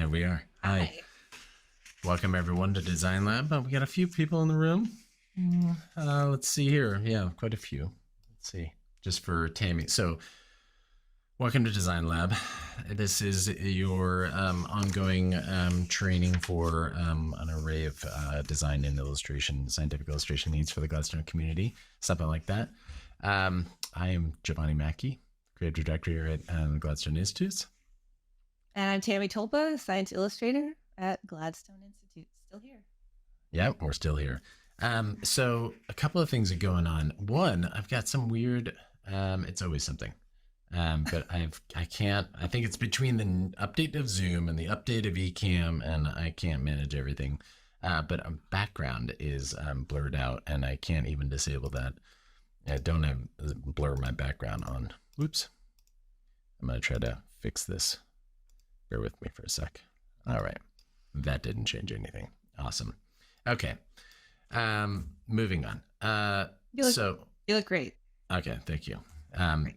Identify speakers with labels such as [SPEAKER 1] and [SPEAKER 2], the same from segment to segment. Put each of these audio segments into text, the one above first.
[SPEAKER 1] There we are. Hi.
[SPEAKER 2] Hi.
[SPEAKER 1] Welcome everyone to Design Lab. We got a few people in the room. Let's see here. Yeah, quite a few. Let's see. Just for Tammy. So, welcome to Design Lab. This is your ongoing training for an array of design and illustration, scientific illustration needs for the Gladstone community, something like that. I am Giovanni Mackey, creative director here at Gladstone Institutes.
[SPEAKER 2] And I'm Tammy Tolpa, science illustrator at Gladstone Institute. Still here.
[SPEAKER 1] Yeah, we're still here. So a couple of things are going on. One, I've got some weird, it's always something. But I think it's between the update of Zoom and the update of Ecamm, and I can't manage everything. But background is blurred out, and I can't even disable that. I don't have blur my background on. Whoops. I'm going to try to fix this. Bear with me for a sec. All right. That didn't change anything. Awesome. Okay. Moving on.
[SPEAKER 2] You look great.
[SPEAKER 1] Okay. Thank you. I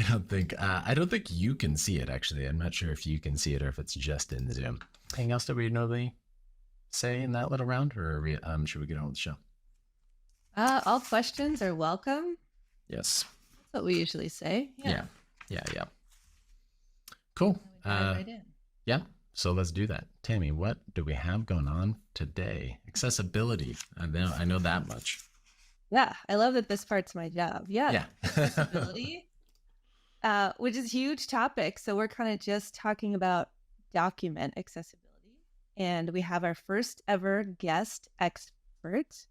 [SPEAKER 1] don't think you can see it, actually. I'm not sure if you can see it or if it's just in Zoom. Anything else that we normally say in that little round, or should we get on with the show?
[SPEAKER 2] All questions are welcome.
[SPEAKER 1] Yes.
[SPEAKER 2] That's what we usually say.
[SPEAKER 1] Yeah. Cool.
[SPEAKER 2] Right in.
[SPEAKER 1] Yeah. So let's do that. Tammy, what do we have going on today? Accessibility. I know that much.
[SPEAKER 2] Yeah. I love that this part's my job.
[SPEAKER 1] Yeah.
[SPEAKER 2] Accessibility, which is a huge topic. So we're kind of just talking about document accessibility. And we have our first ever guest expert,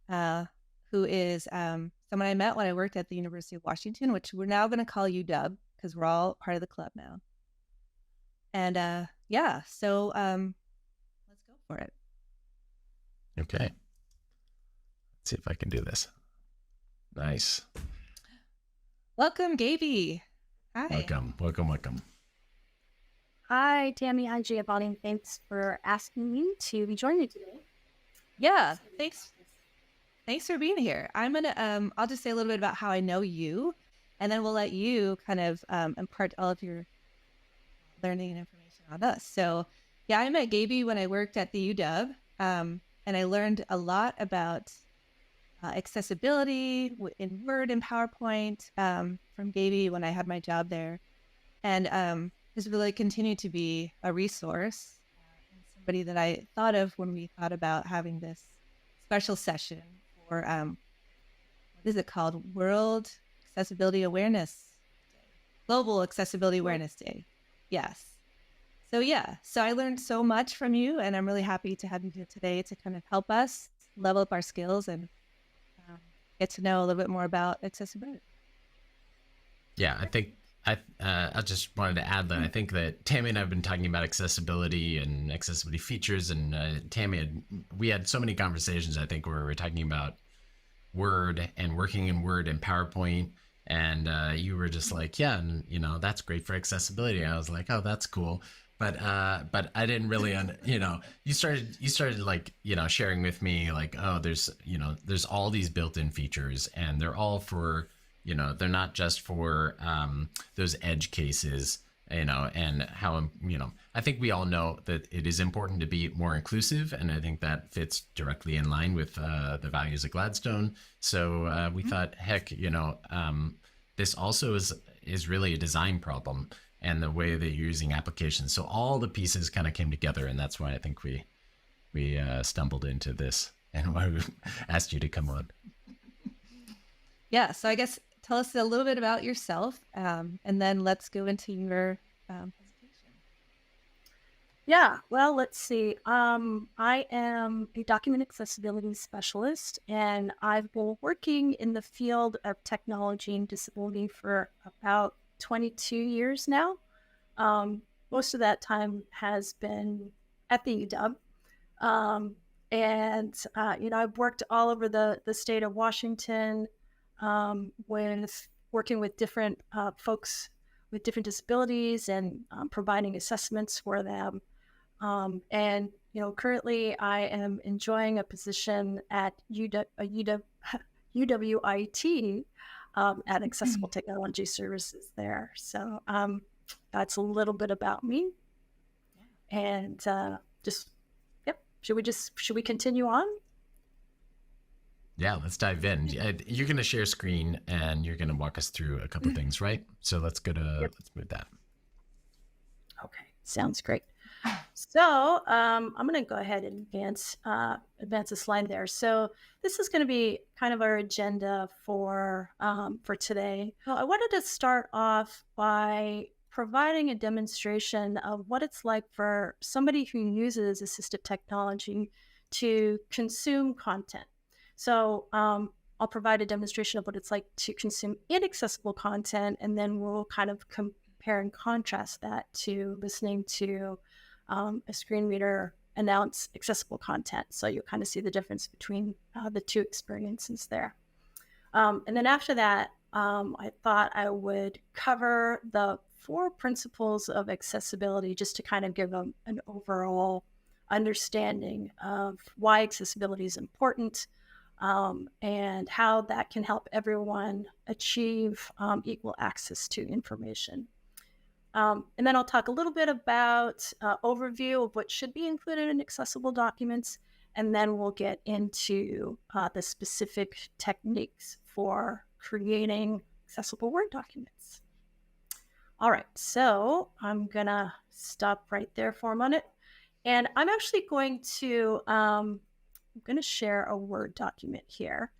[SPEAKER 2] who is someone I met when I worked at the University of Washington, which we're now going to call UW because we're all part of the club now. And so let's go for it.
[SPEAKER 1] Okay. Let's see if I can do this. Nice.
[SPEAKER 2] Welcome, Gaby. Hi.
[SPEAKER 1] Welcome.
[SPEAKER 3] Hi, Tammy. Hi, Giovanni. Thanks for asking me to be joining you today.
[SPEAKER 2] Yeah, thanks for being here. I'm gonna I'll just say a little bit about how I know you, and then we'll let you kind of impart all of your learning and information on us. So yeah, I met Gaby when I worked at the UW, and I learned a lot about accessibility in Word and PowerPoint from Gaby when I had my job there, and has really continued to be a resource and somebody that I thought of when we thought about having this special session for what is it called? World Accessibility Awareness Day. Global Accessibility Awareness Day. Yes. So I learned so much from you, and I'm really happy to have you here today to kind of help us level up our skills and get to know a little bit more about accessibility.
[SPEAKER 1] Yeah, I think I just wanted to add that I think that Tammy and I have been talking about accessibility and accessibility features, and we had so many conversations, I think, where we were talking about Word and working in Word and PowerPoint, and you were just like, yeah, and that's great for accessibility. And I was like, oh, that's cool. But I didn't really, you started like, sharing with me like, oh, there's all these built-in features, and they're all for, they're not just for those edge cases, and how, I think we all know that it is important to be more inclusive, and I think that fits directly in line with the values of Gladstone. So we thought, heck, this also is really a design problem, and the way that you're using applications. So all the pieces kind of came together, and that's why I think we stumbled into this, and why we asked you to come on.
[SPEAKER 2] Yeah, so I guess tell us a little bit about yourself, and then let's go into your presentation.
[SPEAKER 3] Yeah, well, let's see. I am a document accessibility specialist, and I've been working in the field of technology and disability for about 22 years now. Most of that time has been at the UW. I've worked all over the state of Washington, with working with different folks with different disabilities and providing assessments for them. Currently I am enjoying a position at UWIT at Accessible Technology Services there. So that's a little bit about me. And yep. Should we continue on?
[SPEAKER 1] Yeah, let's dive in. You're going to share screen and you're going to walk us through a couple things, right? So let's let's move that.
[SPEAKER 3] Okay, sounds great. So I'm going to go ahead and advance a slide there. So this is going to be kind of our agenda for today. So I wanted to start off by providing a demonstration of what it's like for somebody who uses assistive technology to consume content. So I'll provide a demonstration of what it's like to consume inaccessible content, and then we'll kind of compare and contrast that to listening to a screen reader announce accessible content. So you'll kind of see the difference between the two experiences there. And then after that, I thought I would cover the 4 principles of accessibility just to kind of give them an overall understanding of why accessibility is important, and how that can help everyone achieve equal access to information. And then I'll talk a little bit about overview of what should be included in accessible documents, and then we'll get into the specific techniques for creating accessible Word documents. All right, so I'm gonna stop right there for a minute, and I'm actually going to share a Word document here.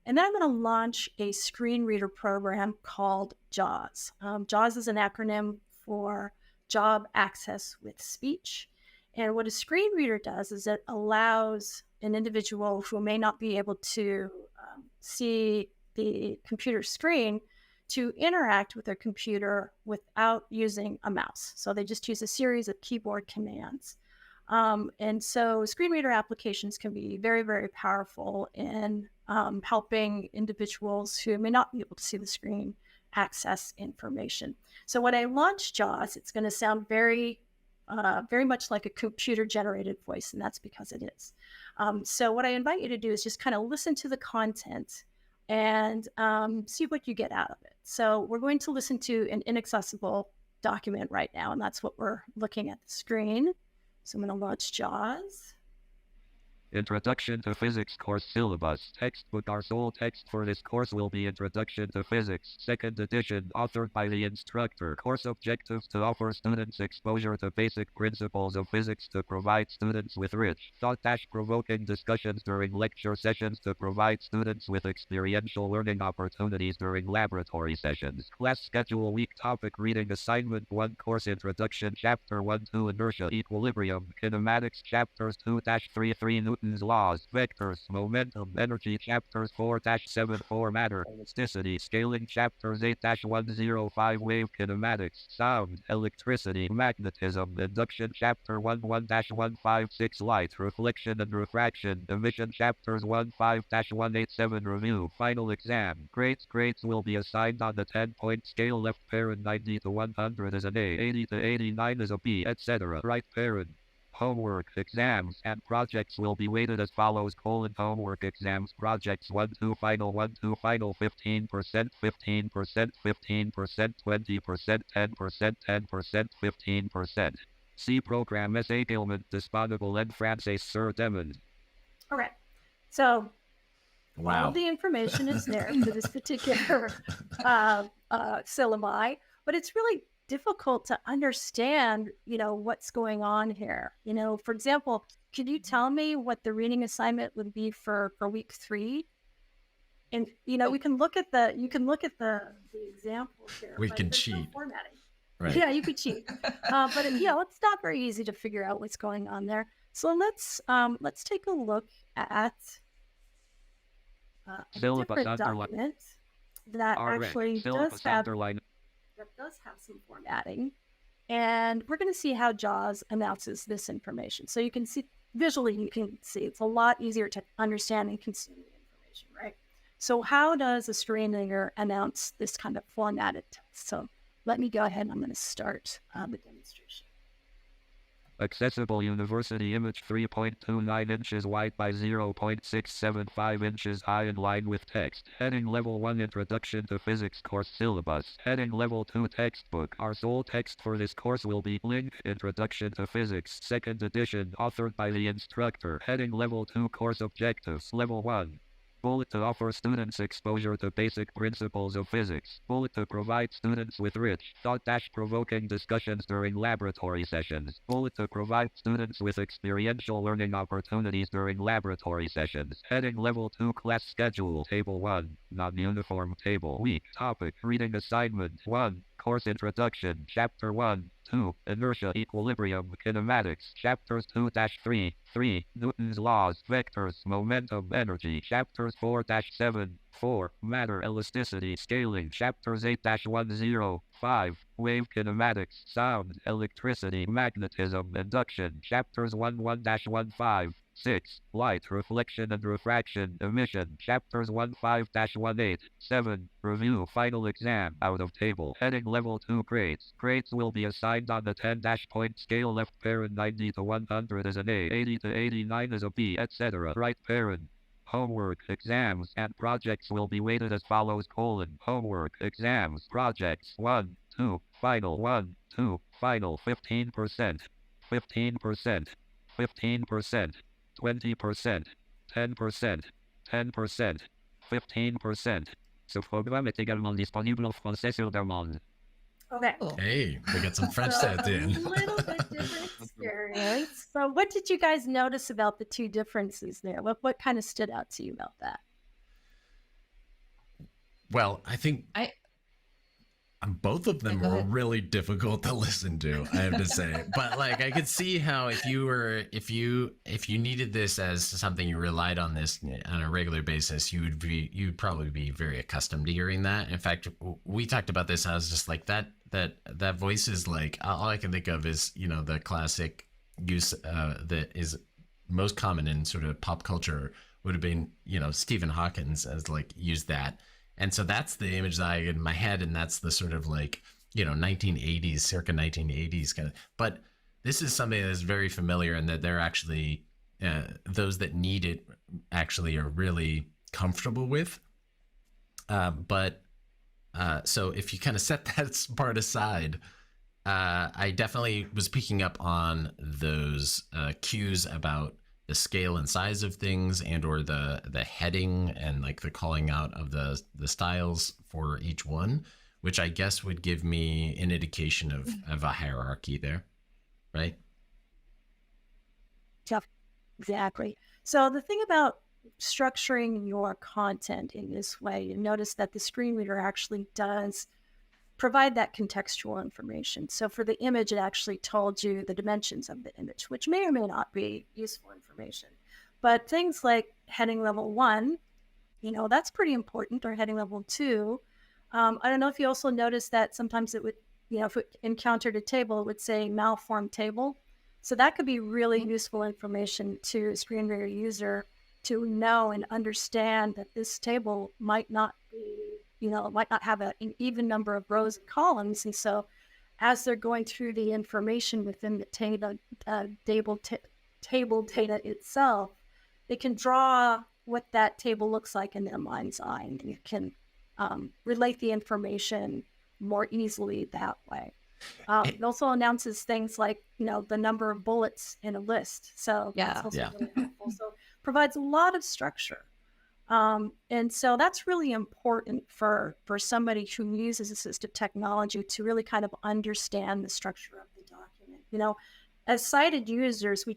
[SPEAKER 3] And then I'm going to launch a screen reader program called JAWS. JAWS is an acronym for Job Access with Speech. And what a screen reader does is it allows an individual who may not be able to see the computer screen to interact with their computer without using a mouse. So they just use a series of keyboard commands. And so screen reader applications can be very, very powerful in helping individuals who may not be able to see the screen access information. So when I launch JAWS, it's going to sound very much like a computer-generated voice, and that's because it is. So what I invite you to do is just kind of listen to the content and see what you get out of it. So we're going to listen to an inaccessible document right now, and that's what we're looking at the screen. So I'm going to launch JAWS.
[SPEAKER 4] Introduction to Physics course syllabus. Textbook. Our sole text for this course will be Introduction to Physics, 2nd edition, authored by the instructor. Course objectives: to offer students exposure to basic principles of physics, to provide students with rich, thought-provoking discussions during lecture sessions, to provide students with experiential learning opportunities during laboratory sessions. Class schedule: week topic reading assignment 1, course introduction, chapter 1-2, inertia, equilibrium, kinematics, chapters 2-3 Newton's laws, vectors, momentum, energy, chapters 4-7 matter, elasticity, scaling, chapters 8-105 wave, kinematics, sound, electricity, magnetism, induction, chapter 11-156 light, reflection and refraction, emission, chapters 15-187 review, final exam. Grades will be assigned on the 10-point scale. Left parent 90 to 100 is an A, 80 to 89 is a B, etc. Right parent. Homework, exams, and projects will be weighted as follows: homework, exams, projects 1-2 final, 1-2 final, 15%, 15%, 15%, 20%, 10%, 10%, 15%. C program es également disponible en français sur demande.
[SPEAKER 3] All right. So
[SPEAKER 1] Wow.
[SPEAKER 3] all the information is there for this particular syllabi, but it's really difficult to understand, what's going on here. For example, could you tell me what the reading assignment would be for week 3? And we can look at the example here.
[SPEAKER 1] We can cheat.
[SPEAKER 3] No formatting.
[SPEAKER 1] Right.
[SPEAKER 3] Yeah, you could cheat. But it's not very easy to figure out what's going on there. So let's take a look at a different document that actually does have some formatting, and we're going to see how JAWS announces this information. So you can see visually, it's a lot easier to understand and consume the information, right? So how does a screen reader announce this kind of formatted text? So let me go ahead and I'm going to start the demonstration.
[SPEAKER 4] Accessible University image 3.29 inches wide by 0.675 inches high in line with text. Heading Level 1 Introduction to Physics course syllabus. Heading Level 2 textbook. Our sole text for this course will be link Introduction to Physics 2nd edition authored by the instructor. Heading Level 2 course objectives. Level 1. Bullet to offer students exposure to basic principles of physics. Bullet to provide students with rich, thought-provoking discussions during laboratory sessions. Bullet to provide students with experiential learning opportunities during laboratory sessions. Heading Level 2 class schedule. Table 1. Non-uniform table. Week. Topic. Reading assignment. 1. Course Introduction. Chapter 1. 2. Inertia, Equilibrium, Kinematics. Chapters 2-3. 3. Newton's Laws, Vectors, Momentum, Energy. Chapters 4-7. 4. Matter, Elasticity, Scaling. Chapters 8-10. 5. Wave Kinematics, Sound, Electricity, Magnetism, Induction. Chapters 1-1-15. 6. Light, Reflection and Refraction, Emission. Chapters 15-18. 7. Review, Final Exam. Out of table. Heading Level 2 grades. Grades will be assigned on the 10-point scale. Left parent 90 to 100 is an A, 80 to 89 is a B, etc. Right parent. Homework, exams, and projects will be weighted as follows: homework, exams, projects 1, 2, final 1, 2, final 15%, 15%, 15%, 20%, 10%, 10%, 15%. Ce programme est également disponible en français sur demande.
[SPEAKER 3] Okay.
[SPEAKER 2] Cool.
[SPEAKER 1] Hey, we got some French
[SPEAKER 3] So
[SPEAKER 1] at
[SPEAKER 3] a
[SPEAKER 1] the end.
[SPEAKER 3] little bit different experience. So what did you guys notice about the two differences there? What kind of stood out to you about that?
[SPEAKER 1] Well, I think both of them
[SPEAKER 2] Yeah, go
[SPEAKER 1] were
[SPEAKER 2] ahead.
[SPEAKER 1] really difficult to listen to, I have to say. But like I could see how if you needed this as something you relied on this on a regular basis, you'd probably be very accustomed to hearing that. In fact, we talked about this. I was just like that voice is like all I can think of is, you know, the classic use that is most common in sort of pop culture would have been, you know, Stephen Hawkins as like used that. And so that's the image that I had in my head, and that's the sort of like, you know, 1980s, circa 1980s kind of. But this is something that is very familiar, and that they're actually those that need it actually are really comfortable with. So if you kind of set that part aside, I definitely was picking up on those cues about the scale and size of things, and or the heading and like the calling out of the styles for each one, which I guess would give me an indication of a hierarchy there, right?
[SPEAKER 3] Exactly. So the thing about structuring your content in this way, you notice that the screen reader actually does provide that contextual information. So for the image, it actually told you the dimensions of the image, which may or may not be useful information. But things like heading level 1, you know, that's pretty important, or heading level 2. I don't know if you also noticed that sometimes it would, you know, if it encountered a table, it would say malformed table. So that could be really useful information to a screen reader user to know and understand that this table might not be, you know, it might not have an even number of rows and columns. And so as they're going through the information within the table data itself, they can draw what that table looks like in their mind's eye, and you can relate the information more easily that way. It also announces things like, you know, the number of bullets in a list. So that's also really helpful. So provides a lot of structure. And so that's really important for somebody who uses assistive technology to really kind of understand the structure of the document. You know, as sighted users, we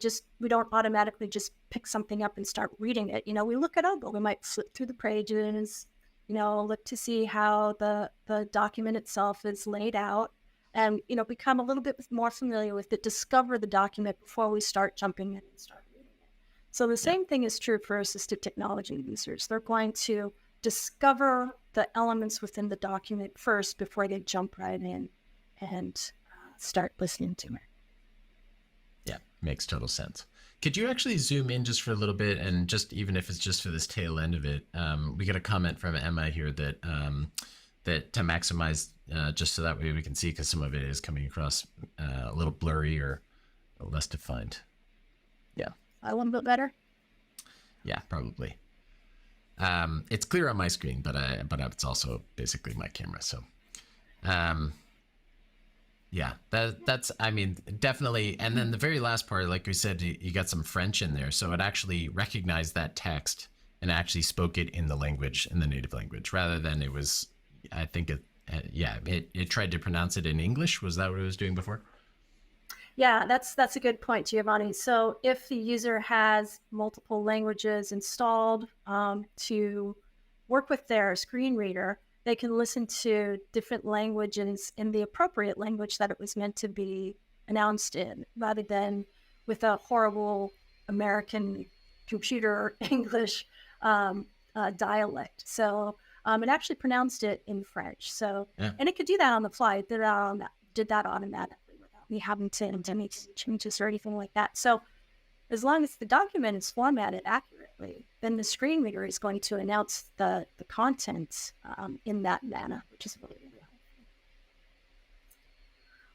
[SPEAKER 3] don't automatically just pick something up and start reading it. You know, we look it over. We might flip through the pages, you know, look to see how the document itself is laid out, and, you know, become a little bit more familiar with it, discover the document before we start jumping in and start reading it. So the same thing is true for assistive technology users. They're going to discover the elements within the document first before they jump right in and start listening to it.
[SPEAKER 1] Yeah, makes total sense. Could you actually zoom in just for a little bit, and just even if it's just for this tail end of it, we got a comment from Emma here that that to maximize just so that way we can see, because some of it is coming across a little blurry or less defined. Yeah.
[SPEAKER 3] A little bit better.
[SPEAKER 1] Yeah, probably. It's clear on my screen, but it's also basically my camera. So, yeah, that's I mean, definitely. And then the very last part, like we said, you got some French in there, so it actually recognized that text and actually spoke it in the language, in the native language, rather than it was. I think it tried to pronounce it in English. Was that what it was doing before?
[SPEAKER 3] Yeah, that's a good point, Giovanni. So if the user has multiple languages installed to work with their screen reader, they can listen to different languages in the appropriate language that it was meant to be announced in, rather than with a horrible American computer English dialect. So it actually pronounced it in French. So,
[SPEAKER 1] Yeah.
[SPEAKER 3] and it could do that on the fly. It did that automatically without me having to make any changes or anything like that. So as long as the document is formatted accurately, then the screen reader is going to announce the content in that manner, which is really, really helpful.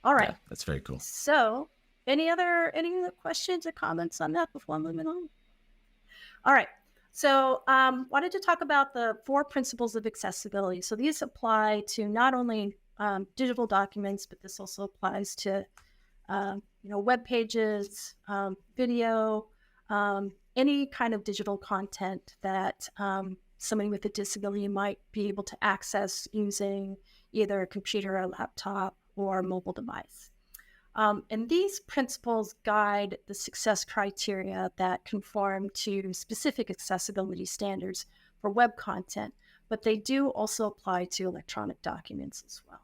[SPEAKER 3] All right.
[SPEAKER 1] Yeah, that's very cool.
[SPEAKER 3] So any other questions or comments on that before moving on? All right. So wanted to talk about the 4 principles of accessibility. So these apply to not only digital documents, but this also applies to web pages, video, any kind of digital content that somebody with a disability might be able to access using either a computer, a laptop, or a mobile device. And these principles guide the success criteria that conform to specific accessibility standards for web content, but they do also apply to electronic documents as well.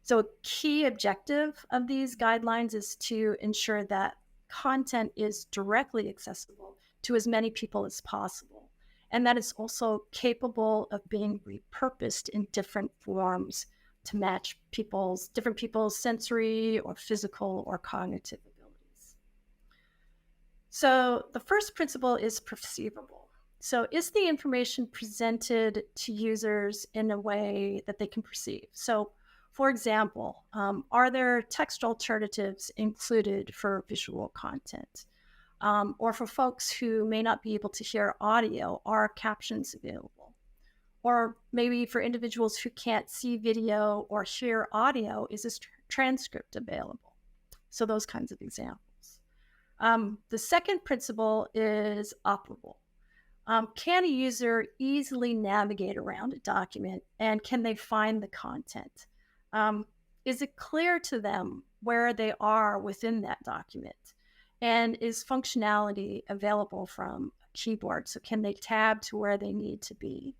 [SPEAKER 3] So a key objective of these guidelines is to ensure that content is directly accessible to as many people as possible, and that it's also capable of being repurposed in different forms to match different people's sensory or physical or cognitive abilities. So the first principle is perceivable. So is the information presented to users in a way that they can perceive? So for example, are there text alternatives included for visual content? Or for folks who may not be able to hear audio, are captions available? Or maybe for individuals who can't see video or hear audio, is this transcript available? So those kinds of examples. The second principle is operable. Can a user easily navigate around a document, and can they find the content? Is it clear to them where they are within that document? And is functionality available from a keyboard? So can they tab to where they need to be?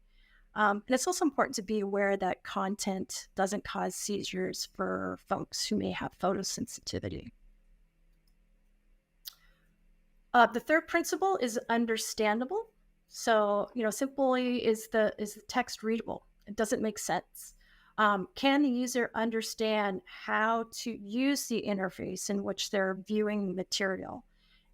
[SPEAKER 3] And it's also important to be aware that content doesn't cause seizures for folks who may have photosensitivity. The third principle is understandable. So, simply is the text readable? It doesn't make sense. Can the user understand how to use the interface in which they're viewing material?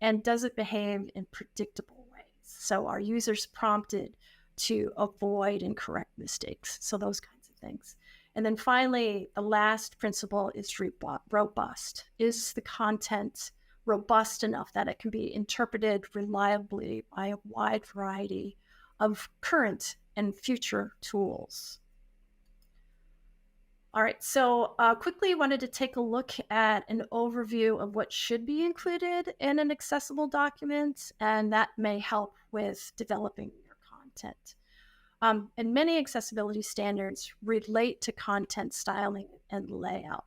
[SPEAKER 3] And does it behave in predictable ways? So are users prompted to avoid and correct mistakes? So those kinds of things. And then finally, the last principle is robust. Is the content robust enough that it can be interpreted reliably by a wide variety of current and future tools? All right, so quickly wanted to take a look at an overview of what should be included in an accessible document, and that may help with developing your content. And many accessibility standards relate to content styling and layout.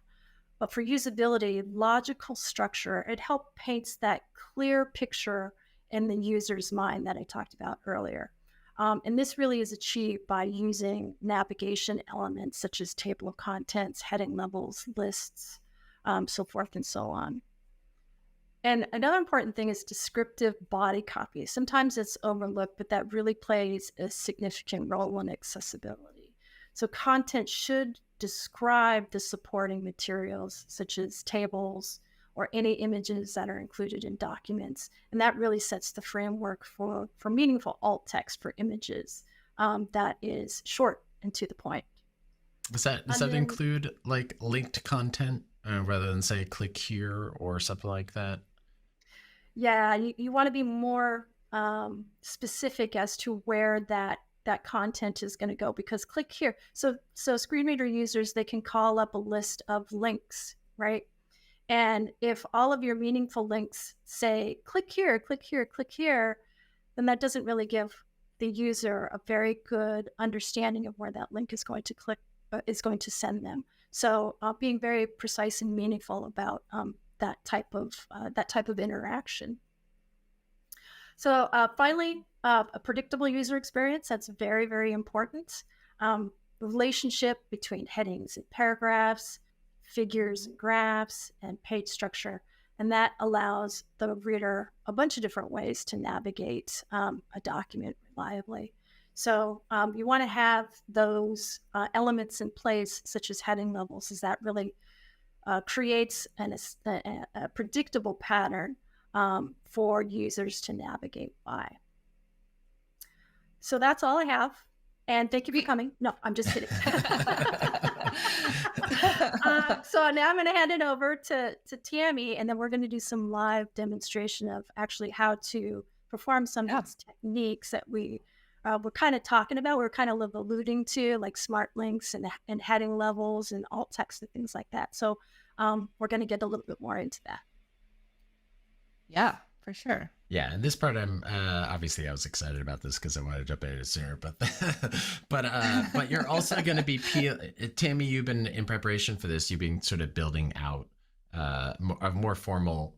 [SPEAKER 3] But for usability, logical structure, it helps paints that clear picture in the user's mind that I talked about earlier. And this really is achieved by using navigation elements such as table of contents, heading levels, lists, so forth and so on. And another important thing is descriptive body copy. Sometimes it's overlooked, but that really plays a significant role in accessibility. So content should describe the supporting materials, such as tables or any images that are included in documents. And that really sets the framework for meaningful alt text for images that is short and to the point.
[SPEAKER 1] Does that include like linked content rather than say click here or something like that?
[SPEAKER 3] Yeah, you want to be more specific as to where that content is going to go, because click here. So screen reader users, they can call up a list of links, right? And if all of your meaningful links say click here, click here, click here, then that doesn't really give the user a very good understanding of where that link is going to is going to send them. So being very precise and meaningful about that type of interaction. So finally, a predictable user experience, that's very, very important. Relationship between headings and paragraphs, figures and graphs, and page structure. And that allows the reader a bunch of different ways to navigate a document reliably. So you want to have those elements in place, such as heading levels, as that really creates a predictable pattern for users to navigate by. So that's all I have. And thank you for coming. No, I'm just kidding. So now I'm going to hand it over to Tammy, and then we're going to do some live demonstration of actually how to perform some of these techniques that we were kind of talking about. We're kind of alluding to, like smart links and heading levels and alt text and things like that. So we're going to get a little bit more into that.
[SPEAKER 2] Yeah, for sure.
[SPEAKER 1] Yeah, and this part I'm obviously I was excited about this because I wanted to jump in it sooner, but but you're also going to be Tammy. You've been in preparation for this. You've been sort of building out a more formal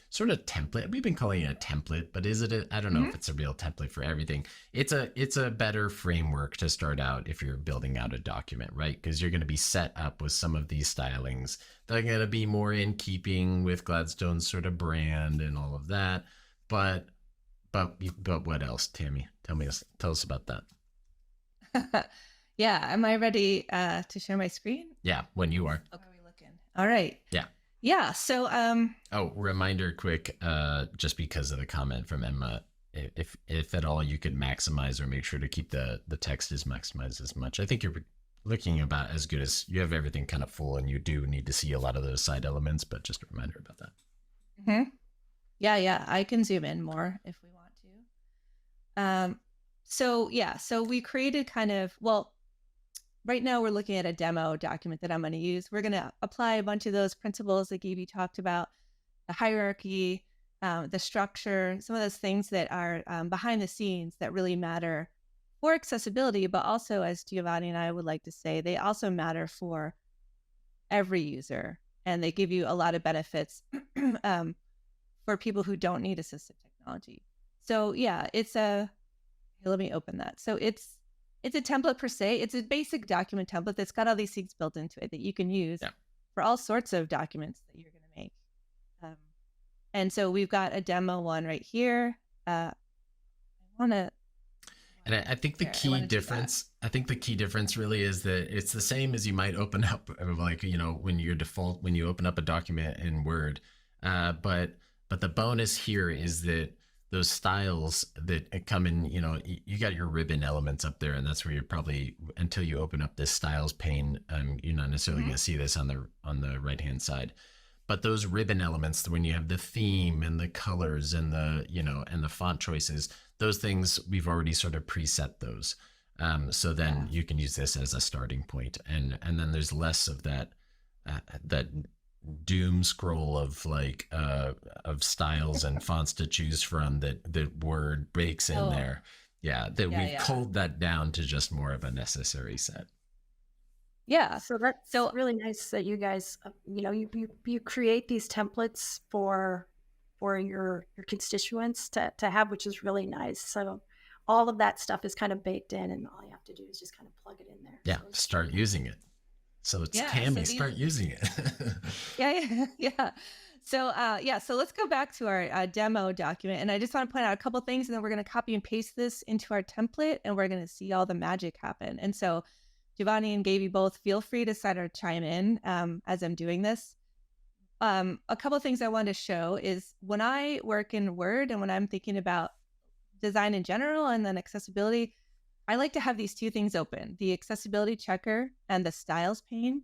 [SPEAKER 1] sort of template. We've been calling it a template, but is it? I don't know if it's a real template for everything. It's a better framework to start out if you're building out a document, right? Because you're going to be set up with some of these stylings. They're going to be more in keeping with Gladstone's sort of brand and all of that. But what else, Tammy? Tell us about that.
[SPEAKER 2] Yeah, am I ready to share my screen?
[SPEAKER 1] Yeah, when you are.
[SPEAKER 2] Okay, we looking. All right. Yeah. So
[SPEAKER 1] oh, reminder quick, just because of the comment from Emma, if at all you could maximize or make sure to keep the text is maximized as much. I think you're looking about as good as you have everything kind of full, and you do need to see a lot of those side elements, but just a reminder about that.
[SPEAKER 2] Mm-hmm. Yeah, I can zoom in more if we want to. So we created right now we're looking at a demo document that I'm going to use. We're going to apply a bunch of those principles that Gaby talked about, the hierarchy, the structure, some of those things that are behind the scenes that really matter for accessibility, but also, as Giovanni and I would like to say, they also matter for every user, and they give you a lot of benefits for people who don't need assistive technology. So yeah, let me open that. So it's a template per se. It's a basic document template that's got all these things built into it that you can use for all sorts of documents that you're going to make. And so we've got a demo one right here. I think the key difference really is that it's the same as you might open up, like, when you open up a document in Word. But the bonus here is that those styles that come in, you got your ribbon elements up there, and that's where you're probably, until you open up this styles pane, you're not necessarily going to see this on the right hand side. But those ribbon elements, when you have the theme and the colors and and the font choices, those things we've already sort of preset those. So then you can use this as a starting point, and then there's less of that doom scroll of of styles and fonts to choose from that Word breaks in there. We've culled that down to just more of a necessary set.
[SPEAKER 3] Yeah, so that's really nice that you guys you create these templates for your constituents to have, which is really nice. So all of that stuff is kind of baked in, and all you have to do is just kind of plug it in there.
[SPEAKER 1] Yeah, so start using it. So it's Tammy, start using it.
[SPEAKER 2] Yeah. So let's go back to our demo document. And I just want to point out a couple things, and then we're going to copy and paste this into our template, and we're going to see all the magic happen. And so Giovanni and Gaby both feel free to start or chime in as I'm doing this. A couple things I wanted to show is when I work in Word and when I'm thinking about design in general and then accessibility, I like to have these two things open, the accessibility checker and the styles pane.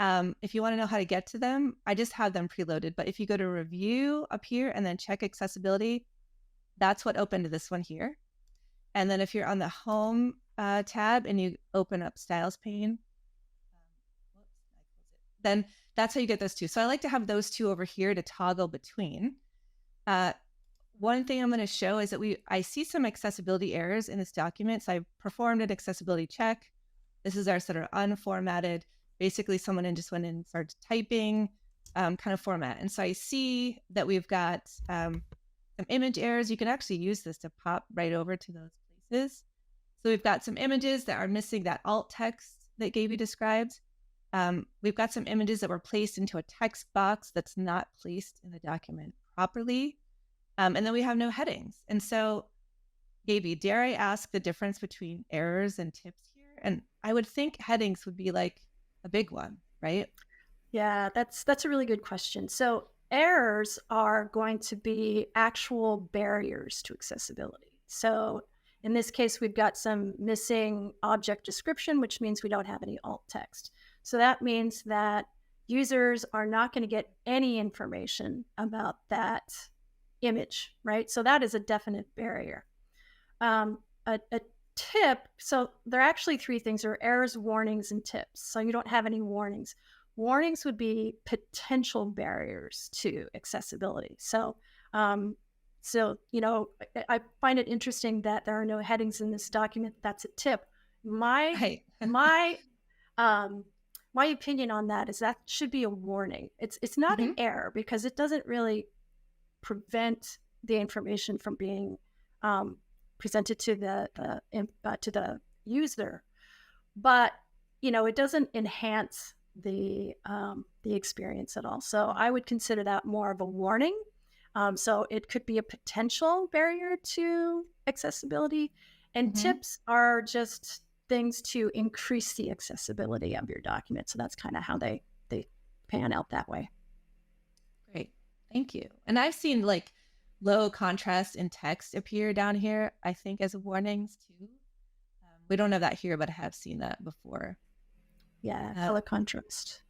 [SPEAKER 2] If you want to know how to get to them, I just have them preloaded. But if you go to review up here and then check accessibility, that's what opened this one here. And then if you're on the home tab and you open up styles pane, then that's how you get those two. So I like to have those two over here to toggle between. One thing I'm going to show is that I see some accessibility errors in this document. So I performed an accessibility check. This is our sort of unformatted, basically someone just went in and started typing kind of format. And so I see that we've got some image errors. You can actually use this to pop right over to those places. So we've got some images that are missing that alt text that Gaby described. We've got some images that were placed into a text box that's not placed in the document properly. And then we have no headings. And so, Gaby, dare I ask the difference between errors and tips here? And I would think headings would be like a big one, right?
[SPEAKER 3] Yeah, that's a really good question. So errors are going to be actual barriers to accessibility. So in this case, we've got some missing object description, which means we don't have any alt text. So that means that users are not going to get any information about that image, right? So that is a definite barrier. A tip, so there are actually three things. There are errors, warnings, and tips. So you don't have any warnings. Warnings would be potential barriers to accessibility. So, you know, I find it interesting that there are no headings in this document. That's a tip. My opinion on that is that should be a warning. It's not an error because it doesn't really prevent the information from being presented to the user, but you know, it doesn't enhance the experience at all. So I would consider that more of a warning. So it could be a potential barrier to accessibility, and tips are just things to increase the accessibility of your document. So that's kind of how they pan out that way.
[SPEAKER 2] Great. Thank you. And I've seen like low contrast in text appear down here, I think, as warnings too. We don't have that here, but I have seen that before.
[SPEAKER 3] Yeah, color contrast.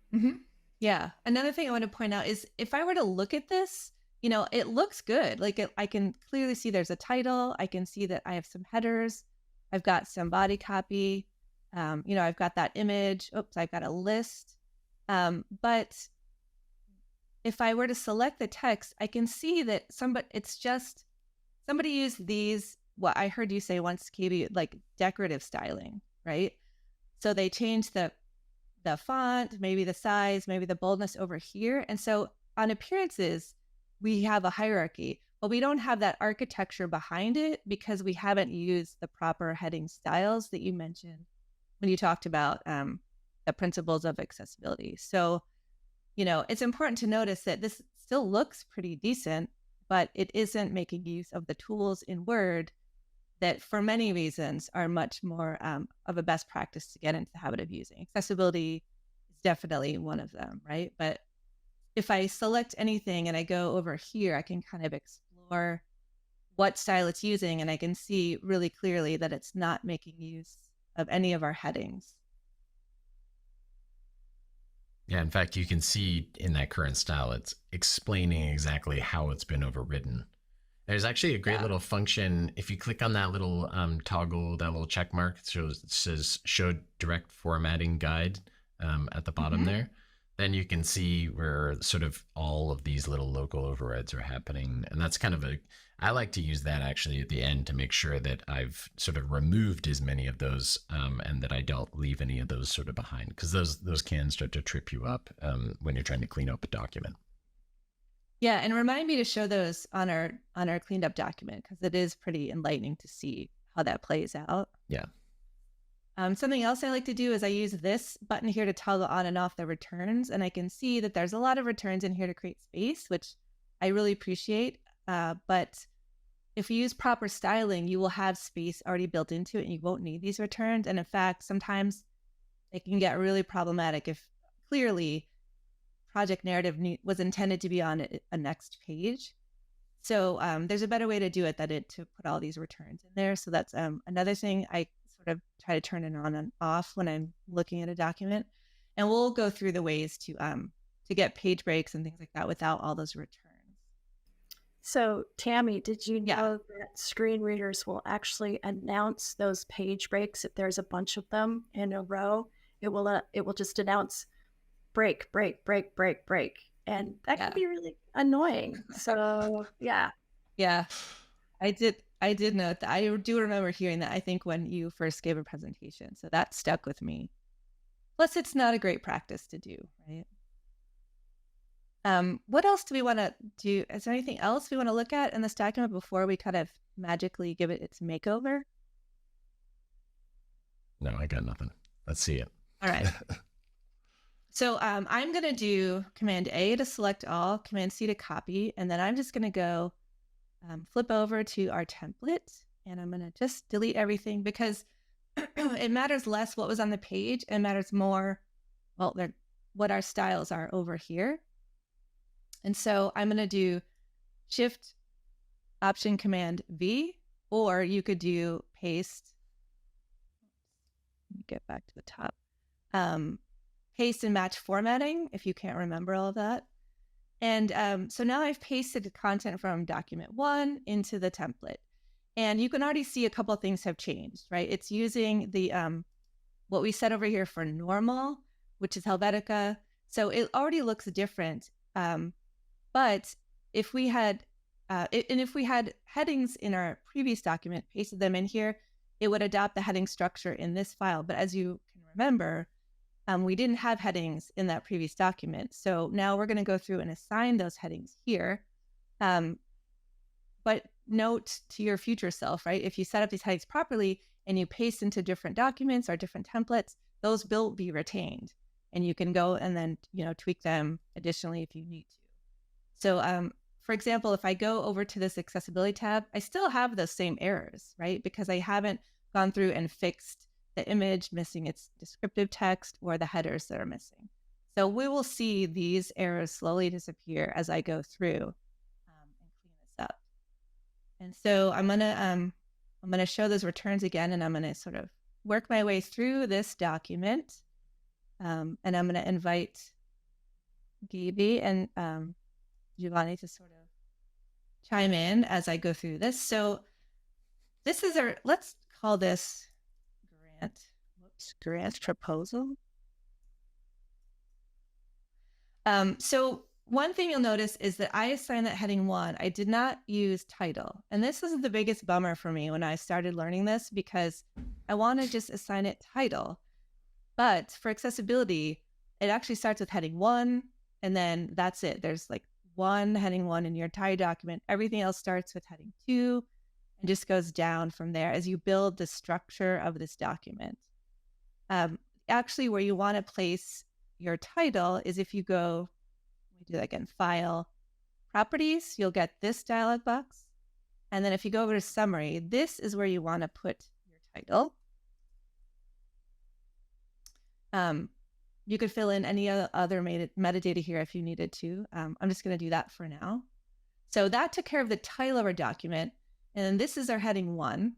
[SPEAKER 2] Yeah. Another thing I want to point out is if I were to look at this, you know, it looks good. Like I can clearly see there's a title. I can see that I have some headers. I've got some body copy. You know, I've got that image. Oops, I've got a list. But if I were to select the text, I can see that somebody used these, what I heard you say once, Katie, like decorative styling, right? So they changed the font, maybe the size, maybe the boldness over here. And so on appearances, we have a hierarchy, but we don't have that architecture behind it because we haven't used the proper heading styles that you mentioned when you talked about the principles of accessibility. So, you know, it's important to notice that this still looks pretty decent, but it isn't making use of the tools in Word that for many reasons are much more of a best practice to get into the habit of using. Accessibility is definitely one of them, right? But if I select anything and I go over here, I can kind of explore what style it's using, and I can see really clearly that it's not making use of any of our headings.
[SPEAKER 1] Yeah, in fact, you can see in that current style, it's explaining exactly how it's been overridden. There's actually a great little function. If you click on that little toggle, that little check mark, it says show direct formatting guide at the bottom there. Then you can see where sort of all of these little local overrides are happening. And that's kind of I like to use that actually at the end to make sure that I've sort of removed as many of those and that I don't leave any of those sort of behind, because those can start to trip you up when you're trying to clean up a document.
[SPEAKER 2] Yeah, and remind me to show those on our cleaned up document, because it is pretty enlightening to see how that plays out.
[SPEAKER 1] Yeah.
[SPEAKER 2] Something else I like to do is I use this button here to toggle on and off the returns, and I can see that there's a lot of returns in here to create space, which I really appreciate. But if you use proper styling, you will have space already built into it, and you won't need these returns. And in fact, sometimes it can get really problematic if clearly project narrative was intended to be on a next page. So there's a better way to do it to put all these returns in there. So that's another thing I sort of try to turn it on and off when I'm looking at a document. And we'll go through the ways to get page breaks and things like that without all those returns.
[SPEAKER 3] So, Tammy, did you
[SPEAKER 2] Yeah.
[SPEAKER 3] know that screen readers will actually announce those page breaks if there's a bunch of them in a row? It will just announce break, break, break, break, break, and that
[SPEAKER 2] Yeah.
[SPEAKER 3] can be really annoying. So, yeah.
[SPEAKER 2] Yeah. I did note that. I do remember hearing that, I think, when you first gave a presentation. So that stuck with me. Plus, it's not a great practice to do, right? What else do we want to do? Is there anything else we want to look at in this document before we kind of magically give it its makeover?
[SPEAKER 1] No, I got nothing. Let's see it.
[SPEAKER 2] All right. So I'm going to do Command A to select all, Command C to copy, and then I'm just going to go flip over to our template, and I'm going to just delete everything because it matters less what was on the page and matters more, well, what our styles are over here. And so I'm going to do Shift Option Command V, or you could do paste. Let me get back to the top. Paste and match formatting if you can't remember all of that. And so now I've pasted the content from document 1 into the template. And you can already see a couple of things have changed, right? It's using the what we set over here for normal, which is Helvetica. So it already looks different. But if we had headings in our previous document, pasted them in here, it would adopt the heading structure in this file. But as you can remember, we didn't have headings in that previous document. So now we're going to go through and assign those headings here. But note to your future self, right? If you set up these headings properly and you paste into different documents or different templates, those will be retained. And you can go and then, tweak them additionally if you need to. So, for example, if I go over to this accessibility tab, I still have those same errors, right? Because I haven't gone through and fixed the image missing its descriptive text or the headers that are missing. So we will see these errors slowly disappear as I go through and clean this up. And so I'm gonna show those returns again, and I'm gonna sort of work my way through this document, and I'm gonna invite Gaby and Giovanni to sort of chime in as I go through this. So this is let's call this grant proposal. So one thing you'll notice is that I assigned that heading 1. I did not use title. And this was the biggest bummer for me when I started learning this, because I want to just assign it title. But for accessibility, it actually starts with heading 1, and then that's it. There's like heading 1 in your entire document. Everything else starts with heading 2 and just goes down from there as you build the structure of this document. Actually, where you want to place your title is if you go, let me do that again, File, Properties, you'll get this dialog box. And then if you go over to Summary, this is where you want to put your title. You could fill in any other metadata here if you needed to. I'm just going to do that for now. So that took care of the title of our document. And then this is our heading 1.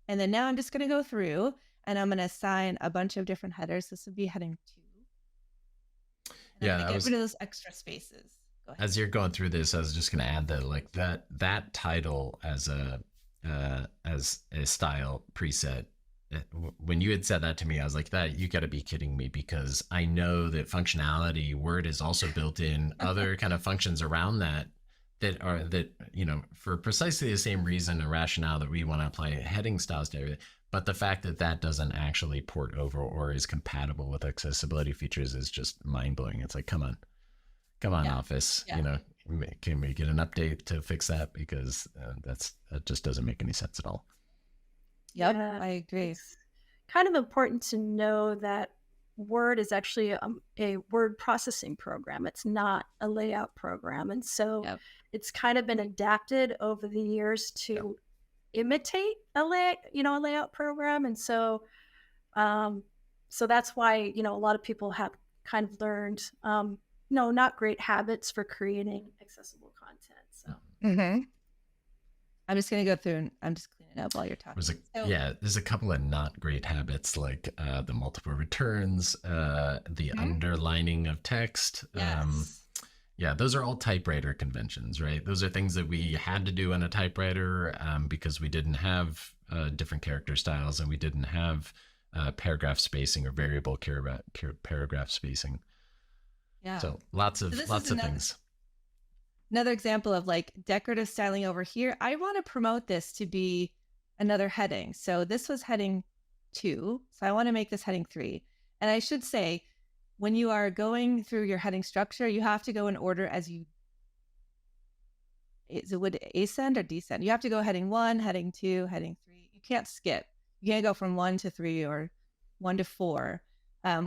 [SPEAKER 2] And then now I'm just going to go through and I'm going to assign a bunch of different headers. This would be heading 2. And I'm going to get rid of those extra spaces. Go ahead.
[SPEAKER 1] As you're going through this, I was just going to add that title as a style preset. When you had said that to me, I was like, "That you got to be kidding me!" Because I know that functionality, Word is also built in other kind of functions around that for precisely the same reason and rationale that we want to apply heading styles to everything. But the fact that that doesn't actually port over or is compatible with accessibility features is just mind blowing. It's like, come on, yeah. Office, yeah. Can we get an update to fix that? Because that just doesn't make any sense at all.
[SPEAKER 2] Yep, yeah, I agree.
[SPEAKER 3] It's kind of important to know that Word is actually a word processing program. It's not a layout program. And so it's kind of been adapted over the years to imitate a layout program. And so so that's why, a lot of people have kind of learned, not great habits for creating accessible content. So
[SPEAKER 2] I'm just going to go through and I'm just cleaning it up while you're talking.
[SPEAKER 1] There's a couple of not great habits like the multiple returns, the underlining of text.
[SPEAKER 2] Yes.
[SPEAKER 1] Yeah, those are all typewriter conventions, right? Those are things that we had to do on a typewriter because we didn't have different character styles and we didn't have paragraph spacing or variable paragraph spacing.
[SPEAKER 2] Yeah.
[SPEAKER 1] So lots of things.
[SPEAKER 2] Another example of like decorative styling over here. I want to promote this to be another heading. So this was heading 2. So I want to make this heading 3. And I should say, when you are going through your heading structure, you have to go in order as you, is it would ascend or descend? You have to go heading 1, heading 2, heading 3. You can't skip. You can't go from 1 to 3 or 1 to 4.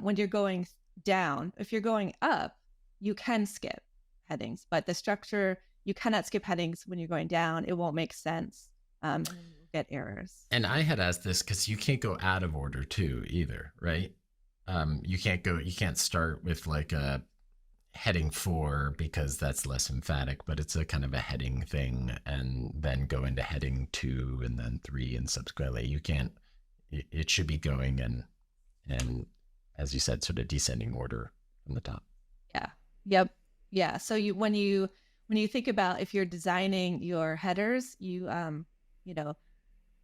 [SPEAKER 2] When you're going down, if you're going up, you can skip headings, but the structure, you cannot skip headings when you're going down. It won't make sense. And then you'll get errors.
[SPEAKER 1] And I had asked this because you can't go out of order too either, right? You can't start with like a heading 4 because that's less emphatic, but it's a kind of a heading thing, and then go into heading 2 and then 3 and subsequently. You can't, it should be going and as you said, sort of descending order from the top.
[SPEAKER 2] Yeah. Yep. Yeah. So when you think about if you're designing your headers, you know,